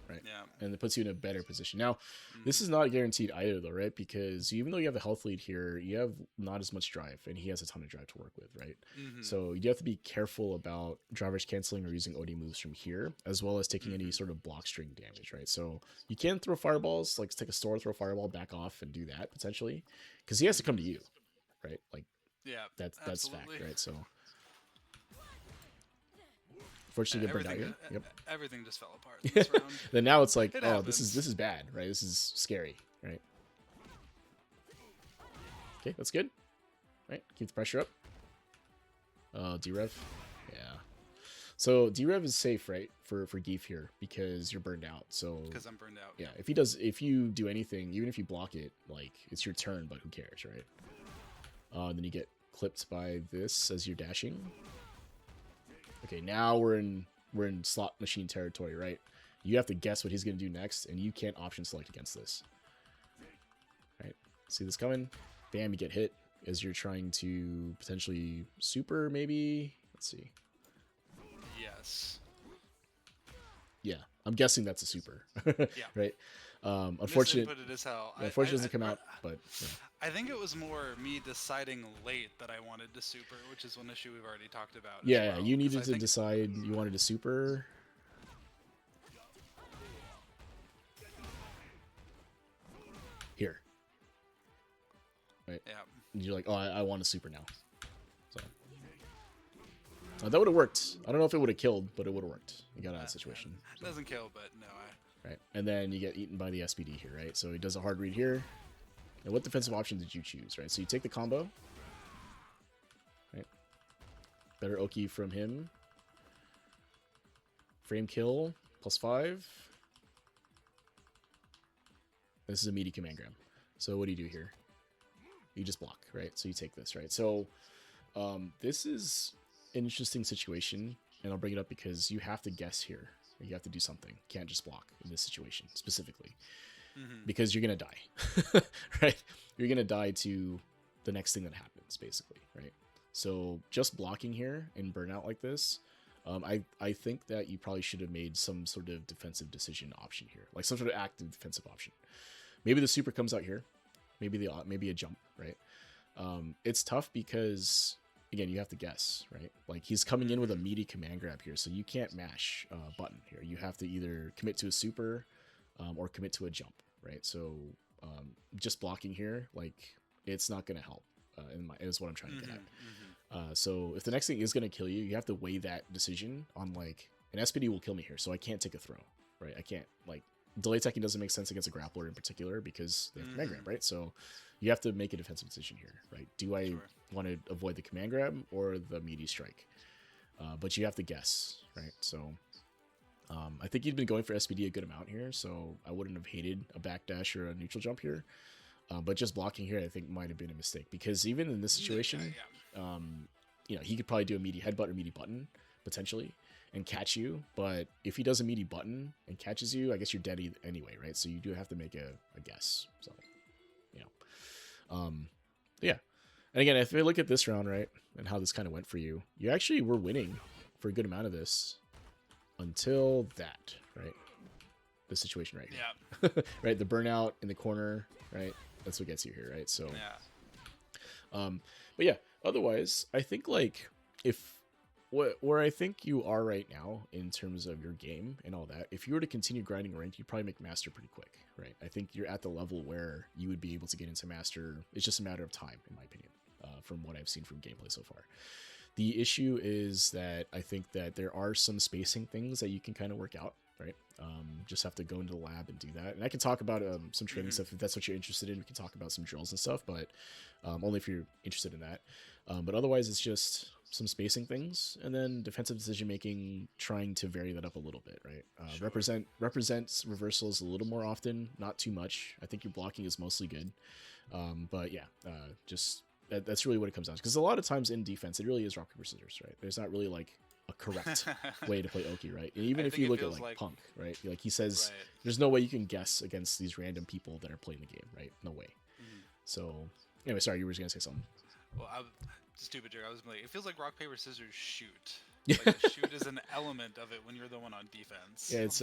Right. Yeah. And it puts you in a better position. Now, this is not guaranteed either, though, right? Because even though you have a health lead here, you have not as much drive, and he has a ton of drive to work with, right? So you have to be careful about drivers canceling or using OD moves from here, as well as taking any sort of block string damage, right? So you can throw fireballs, like take a store, throw a fireball, back off, and do that potentially, because he has to come to you, right? Like, yeah, that's fact, right? So. Fortunately, get burned out here. Yep. Everything just fell apart in this round. Then now it's like, happens. this is bad, right? This is scary, right? Okay, that's good. Right, keep the pressure up. D-Rev, yeah. So D-Rev is safe, right, for Geef here because you're burned out. So because I'm burned out. Yeah, if you do anything, even if you block it, like it's your turn, but who cares, right? Then you get clipped by this as you're dashing. Okay, now we're in slot machine territory, right? You have to guess what he's going to do next, and you can't option select against this. Right? See this coming? Bam, you get hit as you're trying to potentially super, maybe? Let's see. Yes. Yeah, I'm guessing that's a super. Yeah. Right? Unfortunate. But it is how. Unfortunately, it doesn't come out, but. Yeah. I think it was more me deciding late that I wanted to super, which is one issue we've already talked about. Yeah, you needed to decide you wanted to super. Here. Right? Yeah. And you're like, oh, I want a super now. So that would have worked. I don't know if it would have killed, but it would have worked. You got out of the situation. It doesn't kill, but no. Right. And then you get eaten by the SPD here, right? So he does a hard read here. And what defensive option did you choose, right? So you take the combo. Right. Better Oki from him. Frame kill, +5. This is a meaty command grab. So what do you do here? You just block, right? So you take this, right? So this is an interesting situation, and I'll bring it up because you have to guess here. You have to do something. You can't just block in this situation specifically. Because you're going to die, right? You're going to die to the next thing that happens, basically, right? So just blocking here and burnout like this, I think that you probably should have made some sort of defensive decision option here, like some sort of active defensive option. Maybe the super comes out here, maybe a jump, right? It's tough because again, you have to guess, right? Like he's coming in with a meaty command grab here, so you can't mash button here. You have to either commit to a super or commit to a jump, right? So just blocking here, like it's not going to help. Is what I'm trying to get at. So if the next thing is going to kill you, you have to weigh that decision on like an SPD will kill me here, so I can't take a throw, right? I can't like delay teching doesn't make sense against a grappler in particular because they have command grab, right? So you have to make a defensive decision here, right? Do I want to avoid the command grab or the meaty strike? but you have to guess, right? So I think he'd been going for SPD a good amount here, so I wouldn't have hated a backdash or a neutral jump here. But just blocking here, I think, might have been a mistake, because even in this situation, he could probably do a meaty headbutt or meaty button, potentially, and catch you. But if he does a meaty button and catches you, I guess you're dead anyway, right? So you do have to make a guess. So, yeah. And again, if I look at this round, right, and how this kind of went for you, you actually were winning for a good amount of this until that, right? The situation right here. Yeah. Right, the burnout in the corner, right? That's what gets you here, right? So, but yeah, otherwise, I think like where I think you are right now in terms of your game and all that, if you were to continue grinding ranked, you'd probably make master pretty quick, right? I think you're at the level where you would be able to get into master. It's just a matter of time, in my opinion, from what I've seen from gameplay so far. The issue is that I think that there are some spacing things that you can kind of work out, right? Just have to go into the lab and do that. And I can talk about some training stuff if that's what you're interested in. We can talk about some drills and stuff, but only if you're interested in that. But otherwise, it's just some spacing things, and then defensive decision making, trying to vary that up a little bit, right? Represents reversals a little more often, not too much. I think your blocking is mostly good, but yeah, just that's really what it comes down to. Because a lot of times in defense, it really is rock paper scissors, right? There's not really like a correct way to play Oki, right? And even if you look at like Punk, right? Like he says, there's no way you can guess against these random people that are playing the game, right? No way. So anyway, sorry, you were just gonna say something. Well, stupid Jerry. I was like, it feels like rock paper scissors shoot. Like shoot is an element of it when you're the one on defense. Yeah, it's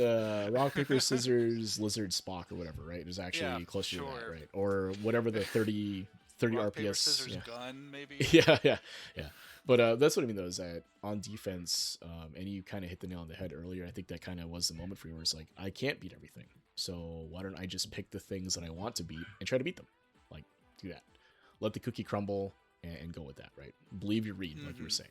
rock paper scissors lizard Spock or whatever, right? It's actually closer to that, right? Or whatever the 30 rock, RPS. Paper, scissors, gun, maybe. Yeah. But that's what I mean, though, is that on defense, and you kind of hit the nail on the head earlier. I think that kind of was the moment for you where it's like, I can't beat everything, so why don't I just pick the things that I want to beat and try to beat them? Like, do that. Let the cookie crumble and go with that, right? Believe your read, like you were saying.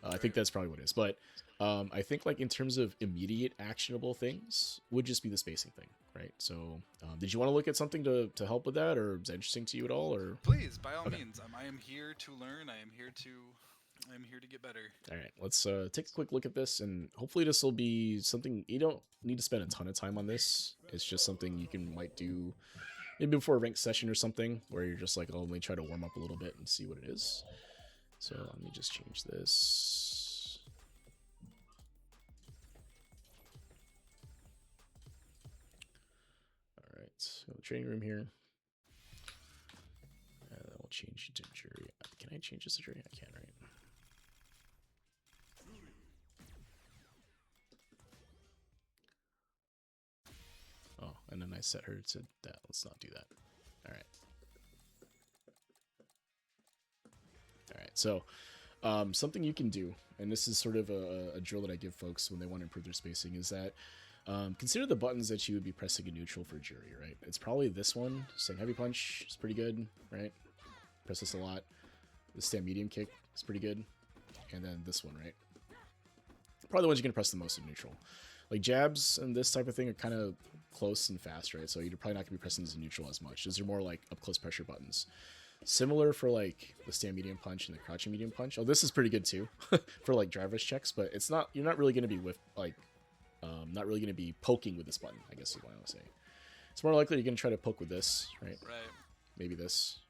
I think that's probably what it is. But I think like in terms of immediate actionable things would just be the spacing thing, right? So did you want to look at something to help with that, or is that interesting to you at all? Or please, by all means. I am here to learn. I am here to get better. All right, let's take a quick look at this, and hopefully this will be something you don't need to spend a ton of time on this. It's just something you might do maybe before a ranked session or something, where you're just like, oh, let me try to warm up a little bit and see what it is. So let me just change this. All right, so the training room here. And then we'll change it to Juri. Can I change this to Juri? I can, right? Oh, and then I set her to that. Let's not do that. All right. All right, so something you can do, and this is sort of a drill that I give folks when they want to improve their spacing, is that consider the buttons that you would be pressing in neutral for Juri, right? It's probably this one, stand heavy punch, is pretty good, right? Press this a lot. The stand medium kick is pretty good. And then this one, right? Probably the ones you're going to press the most in neutral. Like jabs and this type of thing are kind of close and fast, right? So you're probably not going to be pressing these in neutral as much. These are more like up close pressure buttons. Similar for like the stand medium punch and the crouching medium punch. Oh, this is pretty good too for like driver's checks, but it's not. You're not really going to be with like, not really going to be poking with this button, I guess is what I want to say. It's more likely you're going to try to poke with this, right? Right. Maybe this.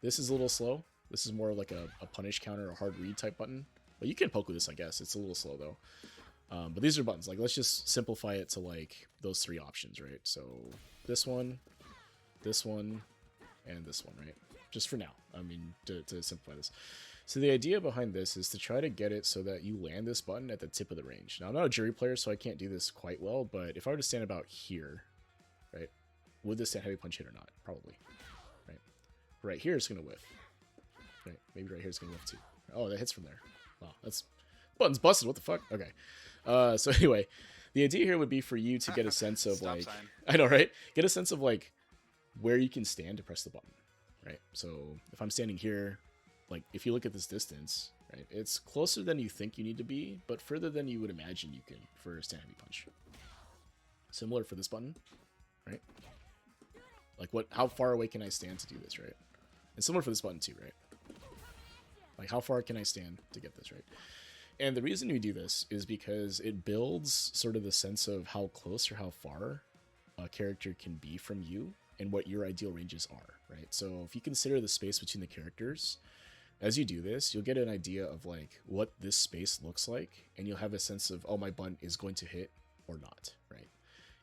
This is a little slow. This is more like a punish counter, a hard read type button. But you can poke with this, I guess. It's a little slow though. But these are buttons. Like, let's just simplify it to like those three options, right? So this one, and this one, right? Just for now. I mean, to simplify this. So the idea behind this is to try to get it so that you land this button at the tip of the range. Now, I'm not a Juri player, so I can't do this quite well, but if I were to stand about here, right, would this stand heavy punch hit or not? Probably, right? Right here, it's going to whiff. Right? Maybe right here it's going to whiff too. Oh, that hits from there. Wow, that's... Button's busted, what the fuck? Okay. So anyway, the idea here would be for you to get a sense of like... Sign. I know, right? Get a sense of like where you can stand to press the button, right? So if I'm standing here, like if you look at this distance, right, it's closer than you think you need to be, but further than you would imagine you can for a stand heavy punch. Similar for this button, right? Like how far away can I stand to do this, right? And similar for this button too, right? Like how far can I stand to get this, right? And the reason we do this is because it builds sort of the sense of how close or how far a character can be from you and what your ideal ranges are, right? So if you consider the space between the characters, as you do this, you'll get an idea of like what this space looks like, and you'll have a sense of, oh, my button is going to hit or not, right?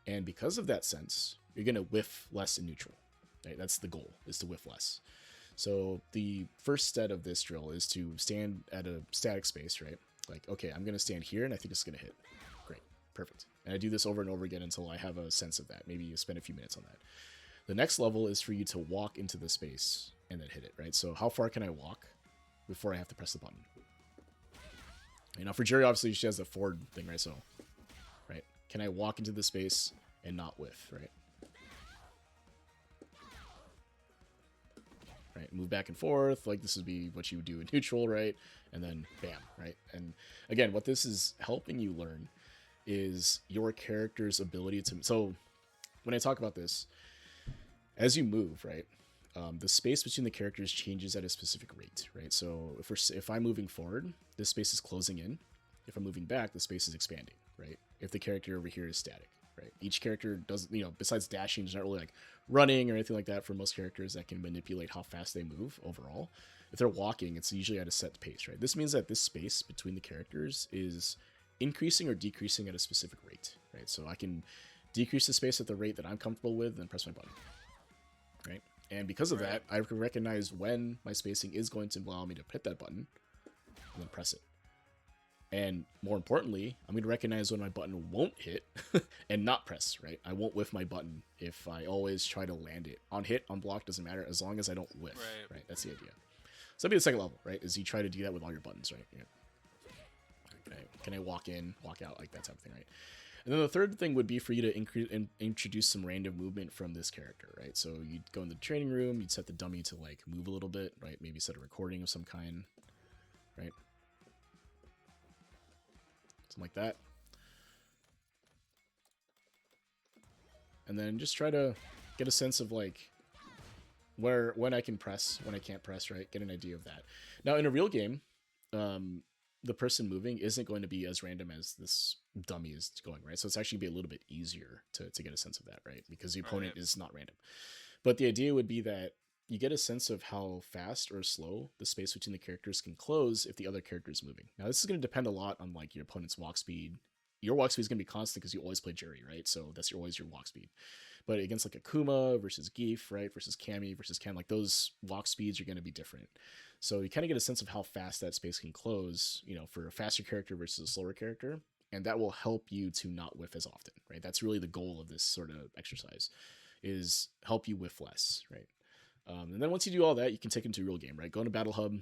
And because of that sense, you're going to whiff less in neutral, right? That's the goal, is to whiff less. So the first step of this drill is to stand at a static space, right? Like, okay, I'm going to stand here and I think it's going to hit. Great, perfect. And I do this over and over again until I have a sense of that. Maybe you spend a few minutes on that. The next level is for you to walk into the space and then hit it, right? So how far can I walk before I have to press the button? You know, for Juri, obviously she has the forward thing, right? So, right, can I walk into the space and not whiff, right? Right, move back and forth, like this would be what you would do in neutral, right? And then bam, right? And again, what this is helping you learn is your character's ability to... So when I talk about this, as you move, right, the space between the characters changes at a specific rate, right? So if I'm moving forward, this space is closing in. If I'm moving back, the space is expanding, right? If the character over here is static, right? Each character does, you know, besides dashing, there's not really like running or anything like that for most characters that can manipulate how fast they move overall. If they're walking, it's usually at a set pace, right? This means that this space between the characters is increasing or decreasing at a specific rate, right? So I can decrease the space at the rate that I'm comfortable with and press my button, right? And because of that, I can recognize when my spacing is going to allow me to hit that button and then press it. And more importantly, I'm going to recognize when my button won't hit and not press, right? I won't whiff my button if I always try to land it. On hit, on block, doesn't matter as long as I don't whiff, right? That's the idea. So that'd be the second level, right? Is you try to do that with all your buttons, right? Yeah. Can I walk in, walk out, like that type of thing, right? And then the third thing would be for you to introduce some random movement from this character, right? So you'd go in the training room, you'd set the dummy to like move a little bit, right? Maybe set a recording of some kind, right? Something like that. And then just try to get a sense of like when I can press, when I can't press, right? Get an idea of that. Now in a real game, the person moving isn't going to be as random as this dummy is going, right? So it's actually be a little bit easier to get a sense of that, right? Because the opponent is not random. But the idea would be that you get a sense of how fast or slow the space between the characters can close if the other character is moving. Now, this is going to depend a lot on like your opponent's walk speed. Your walk speed is going to be constant because you always play Juri, right? So that's always your walk speed. But against like Akuma versus Geef, right? Versus Cammy versus Ken, like those walk speeds are going to be different. So you kind of get a sense of how fast that space can close, you know, for a faster character versus a slower character. And that will help you to not whiff as often, right? That's really the goal of this sort of exercise, is help you whiff less, right? And then once you do all that, you can take it into a real game, right? Go into Battle Hub,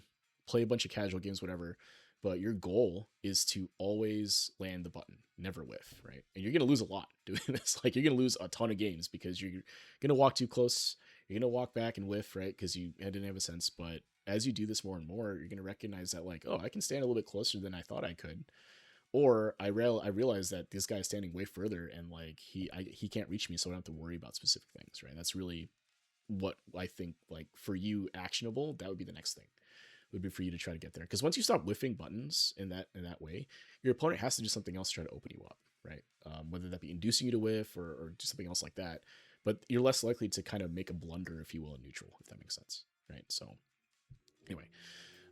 play a bunch of casual games, whatever. But your goal is to always land the button, never whiff, right? And you're going to lose a lot doing this. Like, you're going to lose a ton of games because you're going to walk too close. You're going to walk back and whiff, right? Because you didn't have a sense. But as you do this more and more, you're going to recognize that, like, oh, I can stand a little bit closer than I thought I could. Or I realize that this guy's standing way further and, like, he can't reach me, so I don't have to worry about specific things, right? That's really what I think, like, for you, actionable, that would be the next thing. Would be for you to try to get there, because once you stop whiffing buttons in that way, your opponent has to do something else to try to open you up, right? Whether that be inducing you to whiff or do something else like that, but you're less likely to kind of make a blunder, if you will, in neutral, if that makes sense, right? So anyway,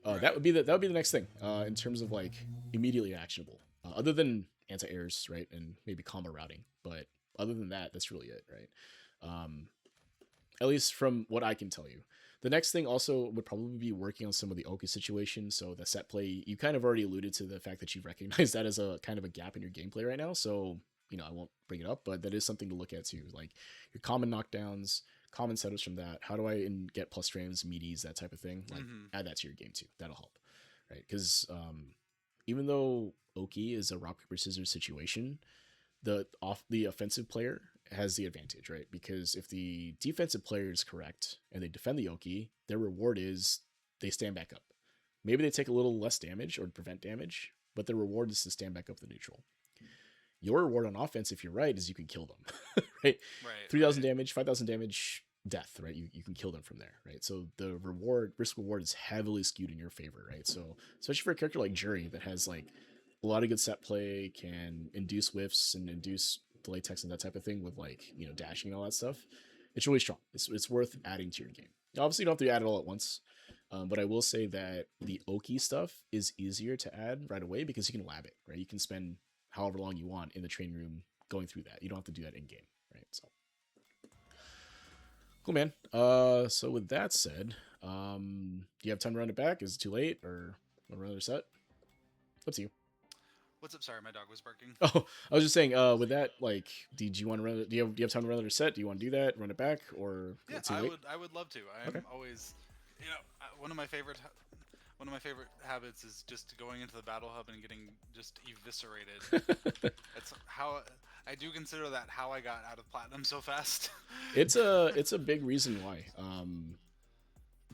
that would be the next thing in terms of like immediately actionable, other than anti-airs, right, and maybe combo routing, but other than that, that's really it, right? At least from what I can tell you. The next thing also would probably be working on some of the Oki situation. So the set play, you kind of already alluded to the fact that you recognize that as a kind of a gap in your gameplay right now. So, you know, I won't bring it up, but that is something to look at too. Like your common knockdowns, common setups from that. How do I get plus frames, meaties, that type of thing? Like add that to your game too. That'll help, right? Because even though Oki is a rock, paper, scissors situation, the offensive player has the advantage, right? Because if the defensive player is correct and they defend the Oki, their reward is they stand back up. Maybe they take a little less damage or prevent damage, but their reward is to stand back up the neutral. Your reward on offense, if you're right, is you can kill them, right? 3,000 damage, 5,000 damage, death, right? You can kill them from there, right? So the risk reward is heavily skewed in your favor, right? So especially for a character like Juri that has like a lot of good set play can induce whiffs and induce delay text and that type of thing with like dashing and all that stuff. It's really strong. It's worth adding to your game. Obviously, you don't have to add it all at once, but I will say that the Oki stuff is easier to add right away because you can lab it, right? You can spend however long you want in the training room going through that. You don't have to do that in game, right? So cool, man. So with that said, do you have time to run it back? Is it too late, or run another set? Up to you. What's up? Sorry, my dog was barking. Oh, I was just saying. With that, like, did you want to run it? Do you have time to run another set? Do you want to do that? Run it back, or Yeah, too late? I would love to. I'm Okay. always, one of my favorite habits is just going into the battle hub and getting just eviscerated. That's how I do consider that how I got out of platinum so fast. It's a big reason why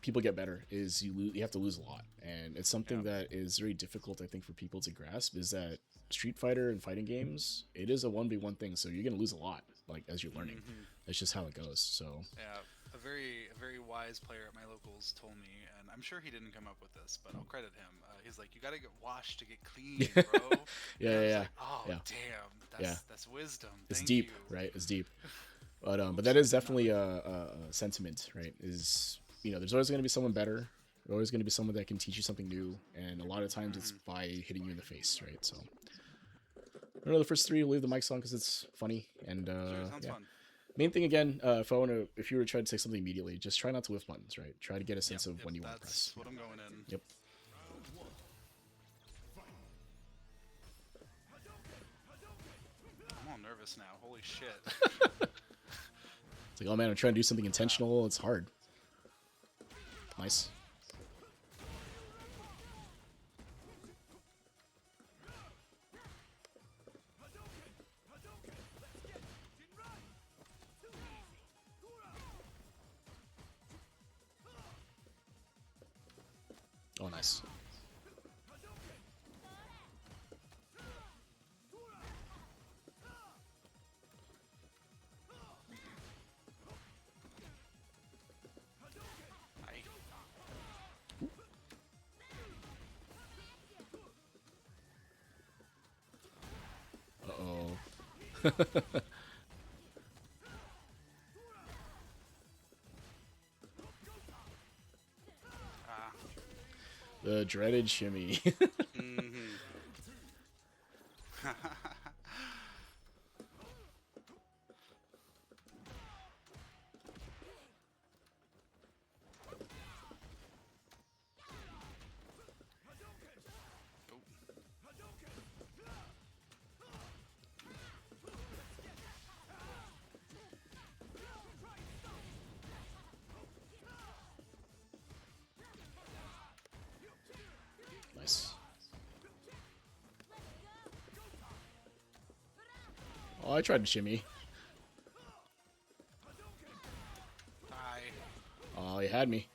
people get better is you have to lose a lot, and it's something Yeah. that is very difficult, I think, for people to grasp. Is that Street Fighter and fighting games, it is a 1v1 thing, so you're gonna lose a lot, like as you're learning. That's just how it goes. So Yeah, a very wise player at my locals told me, and I'm sure he didn't come up with this, but I'll credit him. He's like, "You got to get washed to get clean, bro." And I was yeah, like, "Oh, yeah, damn, yeah. that's wisdom. It's Thank deep, you." right? It's deep. But Oops, that I is did not definitely like a sentiment, right? Is there's always going to be someone better. There's always going to be someone that can teach you something new, and a lot of times it's by hitting you in the face, right? So, I don't know, the first three, we'll leave the mics on because it's funny, and Sure, sounds yeah. fun. Main thing again, if you were to try to take something immediately, just try not to whiff buttons, right? Try to get a sense of Yep, when you want to that's press. what I'm going in. Yep. I'm all nervous now. Holy shit. It's like, oh man, I'm trying to do something intentional. It's hard. Nice. Oh, nice. I, Uh-oh. ah. The dreaded shimmy. Mm-hmm. Oh. Nice. Oh, I tried to shimmy. Die. Oh, he had me.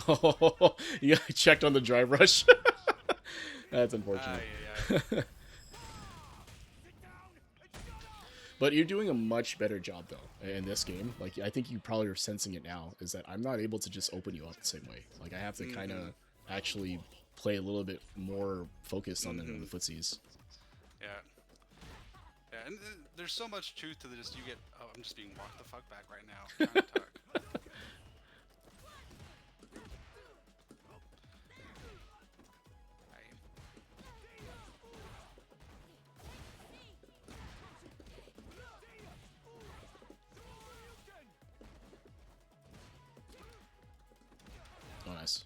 Oh, you checked on the drive rush. That's unfortunate. Aye, aye, aye. But you're doing a much better job though in this game. Like I think you probably are sensing it now. Is that I'm not able to just open you up the same way. Like I have to kind of actually play a little bit more focused on the footsies. Yeah. Yeah, and there's so much truth to this. You get. Oh, I'm just being walked the fuck back right now. Trying to talk. Aye. Oh, nice.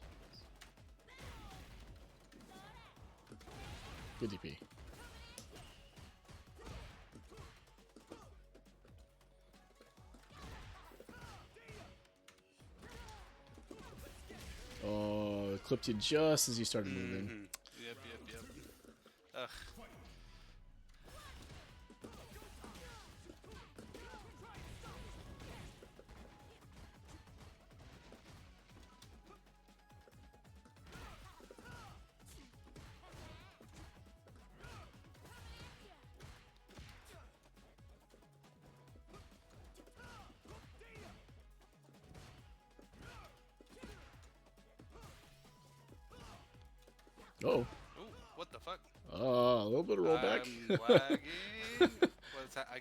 Good DP. Oh, clipped you just as you started moving. Yep, yep, yep. Ugh. Oh, Ooh, what the fuck? a little bit of rollback. I'm lagging. What's that? I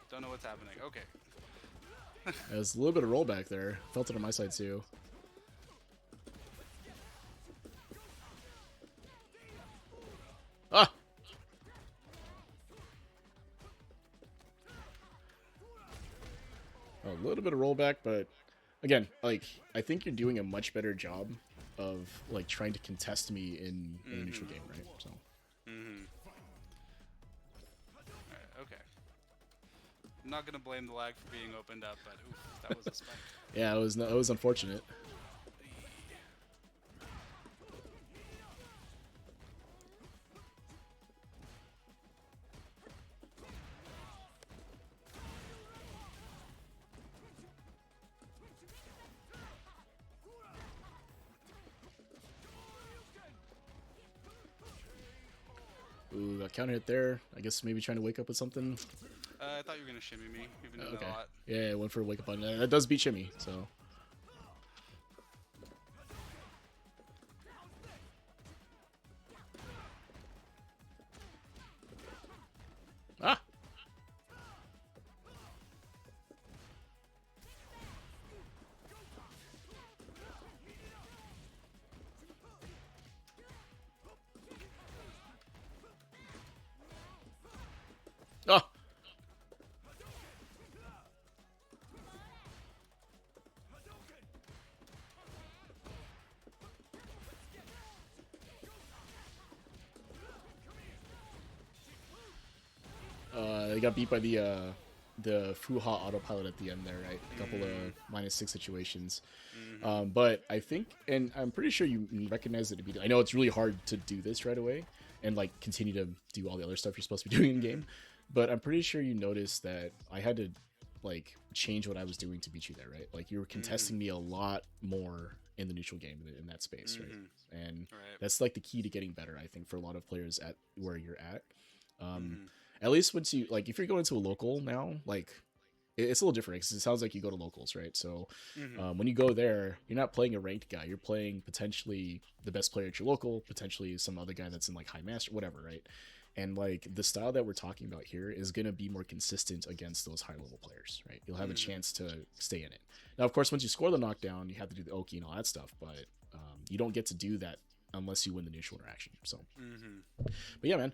don't know what's happening. Okay. There's a little bit of rollback there. Felt it on my side too. Ah! A little bit of rollback, but again, like I think you're doing a much better job of like trying to contest me in the neutral game, right? So. Alright, okay. I'm not gonna blame the lag for being opened up, but oof, that was a spike. Yeah, it was unfortunate. Ooh, got counter hit there. I guess maybe trying to wake up with something. I thought you were gonna shimmy me. You've been doing that Okay. a lot. Yeah, went for a wake up button. That does beat Shimmy, so. Ah! Ah! They got beat by the Fuha autopilot at the end there, right? A couple of -6 situations. But I think, and I'm pretty sure you recognize it to be. I know it's really hard to do this right away and like continue to do all the other stuff you're supposed to be doing in game. But I'm pretty sure you noticed that I had to like change what I was doing to beat you there, right? Like you were contesting me a lot more in the neutral game in that space, right? And Right. that's like the key to getting better, I think, for a lot of players at where you're at. At least once you like, if you're going to a local now, like it's a little different because it sounds like you go to locals, right? So when you go there, you're not playing a ranked guy. You're playing potentially the best player at your local, potentially some other guy that's in like high master, whatever, right? And like the style that we're talking about here is going to be more consistent against those high level players, right? You'll have a chance to stay in it. Now, of course, once you score the knockdown, you have to do the Oki and all that stuff, but you don't get to do that unless you win the neutral interaction. So, but yeah, man.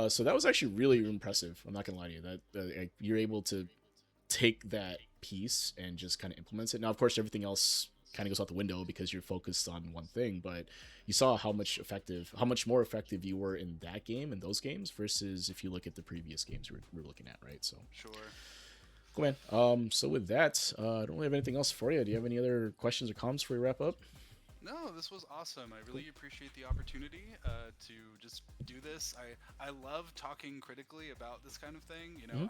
So that was actually really impressive. I'm not gonna lie to you that you're able to take that piece and just kind of implement it. Now, of course, everything else kind of goes out the window because you're focused on one thing. But you saw how much more effective you were in that game and those games versus if you look at the previous games we're looking at, right? So Sure. cool, man. So with that, I don't really have anything else for you. Do you have any other questions or comments before we wrap up? No, this was awesome. I really appreciate the opportunity to just do this. I love talking critically about this kind of thing. You know,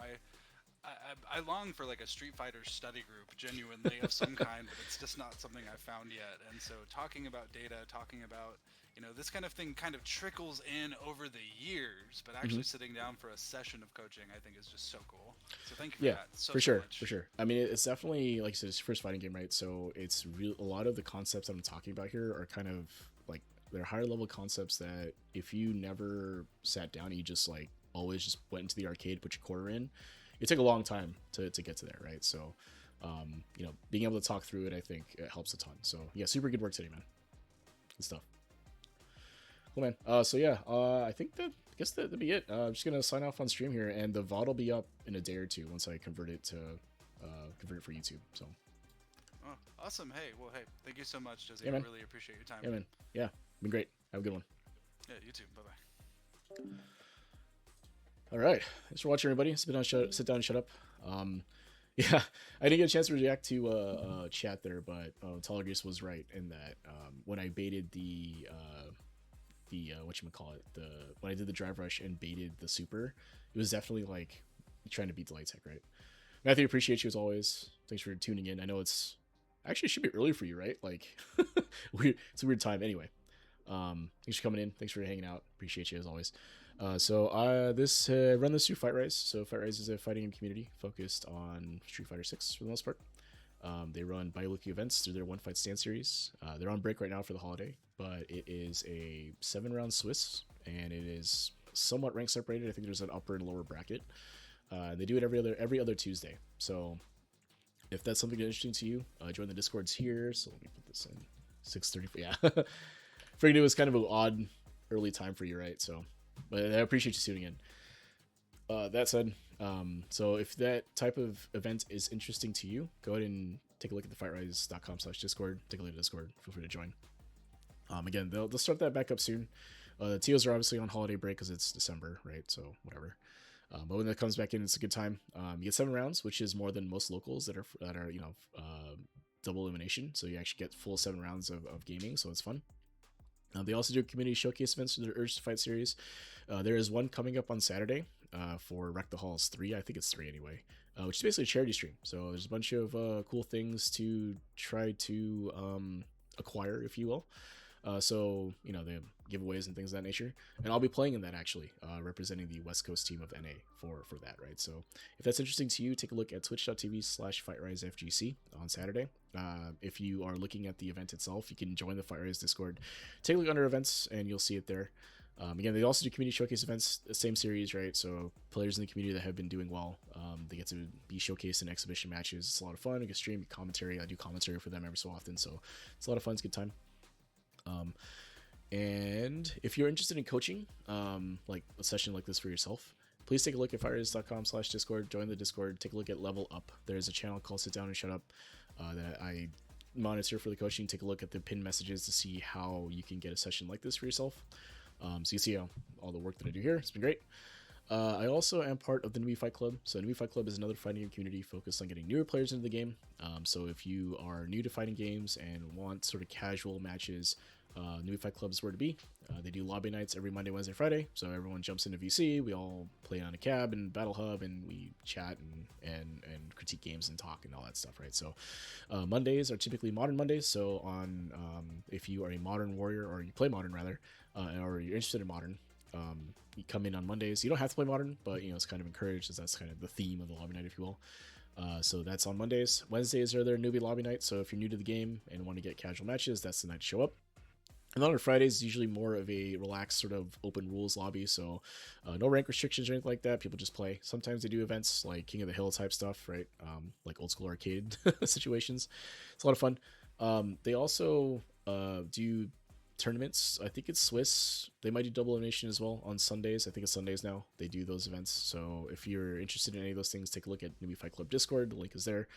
I long for like a Street Fighter study group, genuinely of some kind, but it's just not something I've found yet. And so, talking about data, talking about this kind of thing, kind of trickles in over the years. But actually, sitting down for a session of coaching, I think is just so cool. So thank you for Yeah, that. So for so sure, much. for sure. I mean, it's definitely like I said, it's your first fighting game, right? So it's real. A lot of the concepts I'm talking about here are kind of like they're higher level concepts that if you never sat down and you just like always just went into the arcade, put your quarter in, it take a long time to get to there, right? So, being able to talk through it, I think it helps a ton. So yeah, super good work today, man. Good stuff. Cool, man. So yeah, I think that I guess that'd be it. I'm just gonna sign off on stream here, and the VOD will be up in a day or two once I convert it for YouTube. So Oh, awesome. Hey, thank you so much, Juzzy. yeah, I man. really appreciate your time. Yeah, man. Yeah, been great. Have a good one. Yeah, you too. Bye bye. All right. Thanks for watching, everybody. Sit down and shut up. Yeah, I didn't get a chance to react to chat there, but Telegrace was right in that when I baited the whatchamacallit, when I did the drive rush and baited the super, it was definitely like trying to beat the light tech, right? Matthew, appreciate you as always. Thanks for tuning in. I know it's actually it should be early for you, right? Like it's a weird time anyway. Thanks for coming in. Thanks for hanging out. Appreciate you as always. This run this through Fight Rise. So Fight Rise is a fighting game community focused on Street Fighter 6 for the most part. They run bi-weekly events through their One Fight Stand series. They're on break right now for the holiday. but it is a 7-round Swiss, and it is somewhat rank separated. I think there's an upper and lower bracket. They do it every other Tuesday. So if that's something interesting to you, join the Discords here. So let me put this in 6:30. Yeah, figured it was kind of an odd early time for you, right? So, but I appreciate you tuning in. That said, so if that type of event is interesting to you, go ahead and take a look at the fightrise.com/discord. Take a look at Discord. Feel free to join. Again, they'll start that back up soon. The TOs are obviously on holiday break because it's December, right? So whatever. But when that comes back in, it's a good time. You get 7 rounds, which is more than most locals that are double elimination. So you actually get full 7 rounds of gaming, so it's fun. They also do community showcase events for their Urge to Fight series. There is one coming up on Saturday for Wreck the Halls 3. I think it's 3 anyway, which is basically a charity stream. So there's a bunch of cool things to try to acquire, if you will. So, they have giveaways and things of that nature. And I'll be playing in that, actually, representing the West Coast team of NA for that, right? So if that's interesting to you, take a look at twitch.tv/FightRiseFGC on Saturday. If you are looking at the event itself, you can join the FightRise Discord. Take a look under events, and you'll see it there. Again, they also do community showcase events, the same series, right? So players in the community that have been doing well, they get to be showcased in exhibition matches. It's a lot of fun. You can stream commentary. I do commentary for them every so often, so it's a lot of fun. It's a good time. And if you're interested in coaching, like a session like this for yourself, please take a look at fightrise.com/discord. Join the Discord. Take a look at Level Up. There's a channel called Sit Down and Shut Up that I monitor for the coaching. Take a look at the pinned messages to see how you can get a session like this for yourself. So you see all the work that I do here. It's been great. I also am part of the Newbie Fight Club. So Newbie Fight Club is another fighting game community focused on getting newer players into the game. So if you are new to fighting games and want sort of casual matches, Newbie Fight Club is where to be. They do lobby nights every Monday, Wednesday, Friday. So everyone jumps into VC. We all play on a cab and Battle Hub, and we chat and critique games and talk and all that stuff, right? So Mondays are typically Modern Mondays. So on if you are a Modern warrior, or you play Modern rather, or you're interested in Modern, you come in on Mondays. You don't have to play Modern, but it's kind of encouraged, as that's kind of the theme of the lobby night, if you will. So that's on Mondays. Wednesdays are their newbie lobby night. So if you're new to the game and want to get casual matches, that's the night to show up. And then on Fridays is usually more of a relaxed sort of open rules lobby, so no rank restrictions or anything like that. People just play. Sometimes they do events like King of the Hill type stuff, right? Like old school arcade situations. It's a lot of fun. They also do tournaments. I think it's Swiss. They might do double elimination as well on Sundays. I think it's Sundays now. They do those events. So if you're interested in any of those things, take a look at Newbie Fight Club Discord. The link is there.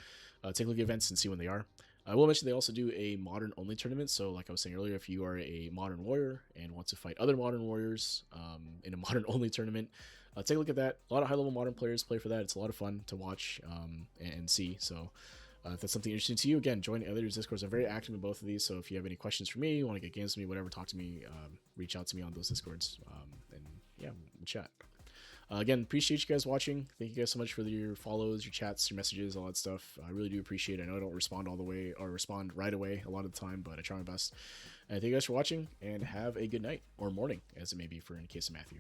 Take a look at events and see when they are. I will mention they also do a Modern only tournament. So like I was saying earlier, if you are a Modern warrior and want to fight other Modern warriors in a Modern only tournament, take a look at that. A lot of high level Modern players play for that. It's a lot of fun to watch and see. So if that's something interesting to you, again, join the other Discords. I'm very active in both of these. So if you have any questions for me, you want to get games with me, whatever, talk to me, reach out to me on those Discords. And yeah, we'll chat. Again, appreciate you guys watching. Thank you guys so much for your follows, your chats, your messages, all that stuff. I really do appreciate it. I know I don't respond all the way or respond right away a lot of the time, but I try my best. And thank you guys for watching, and have a good night or morning, as it may be for in case of Matthew.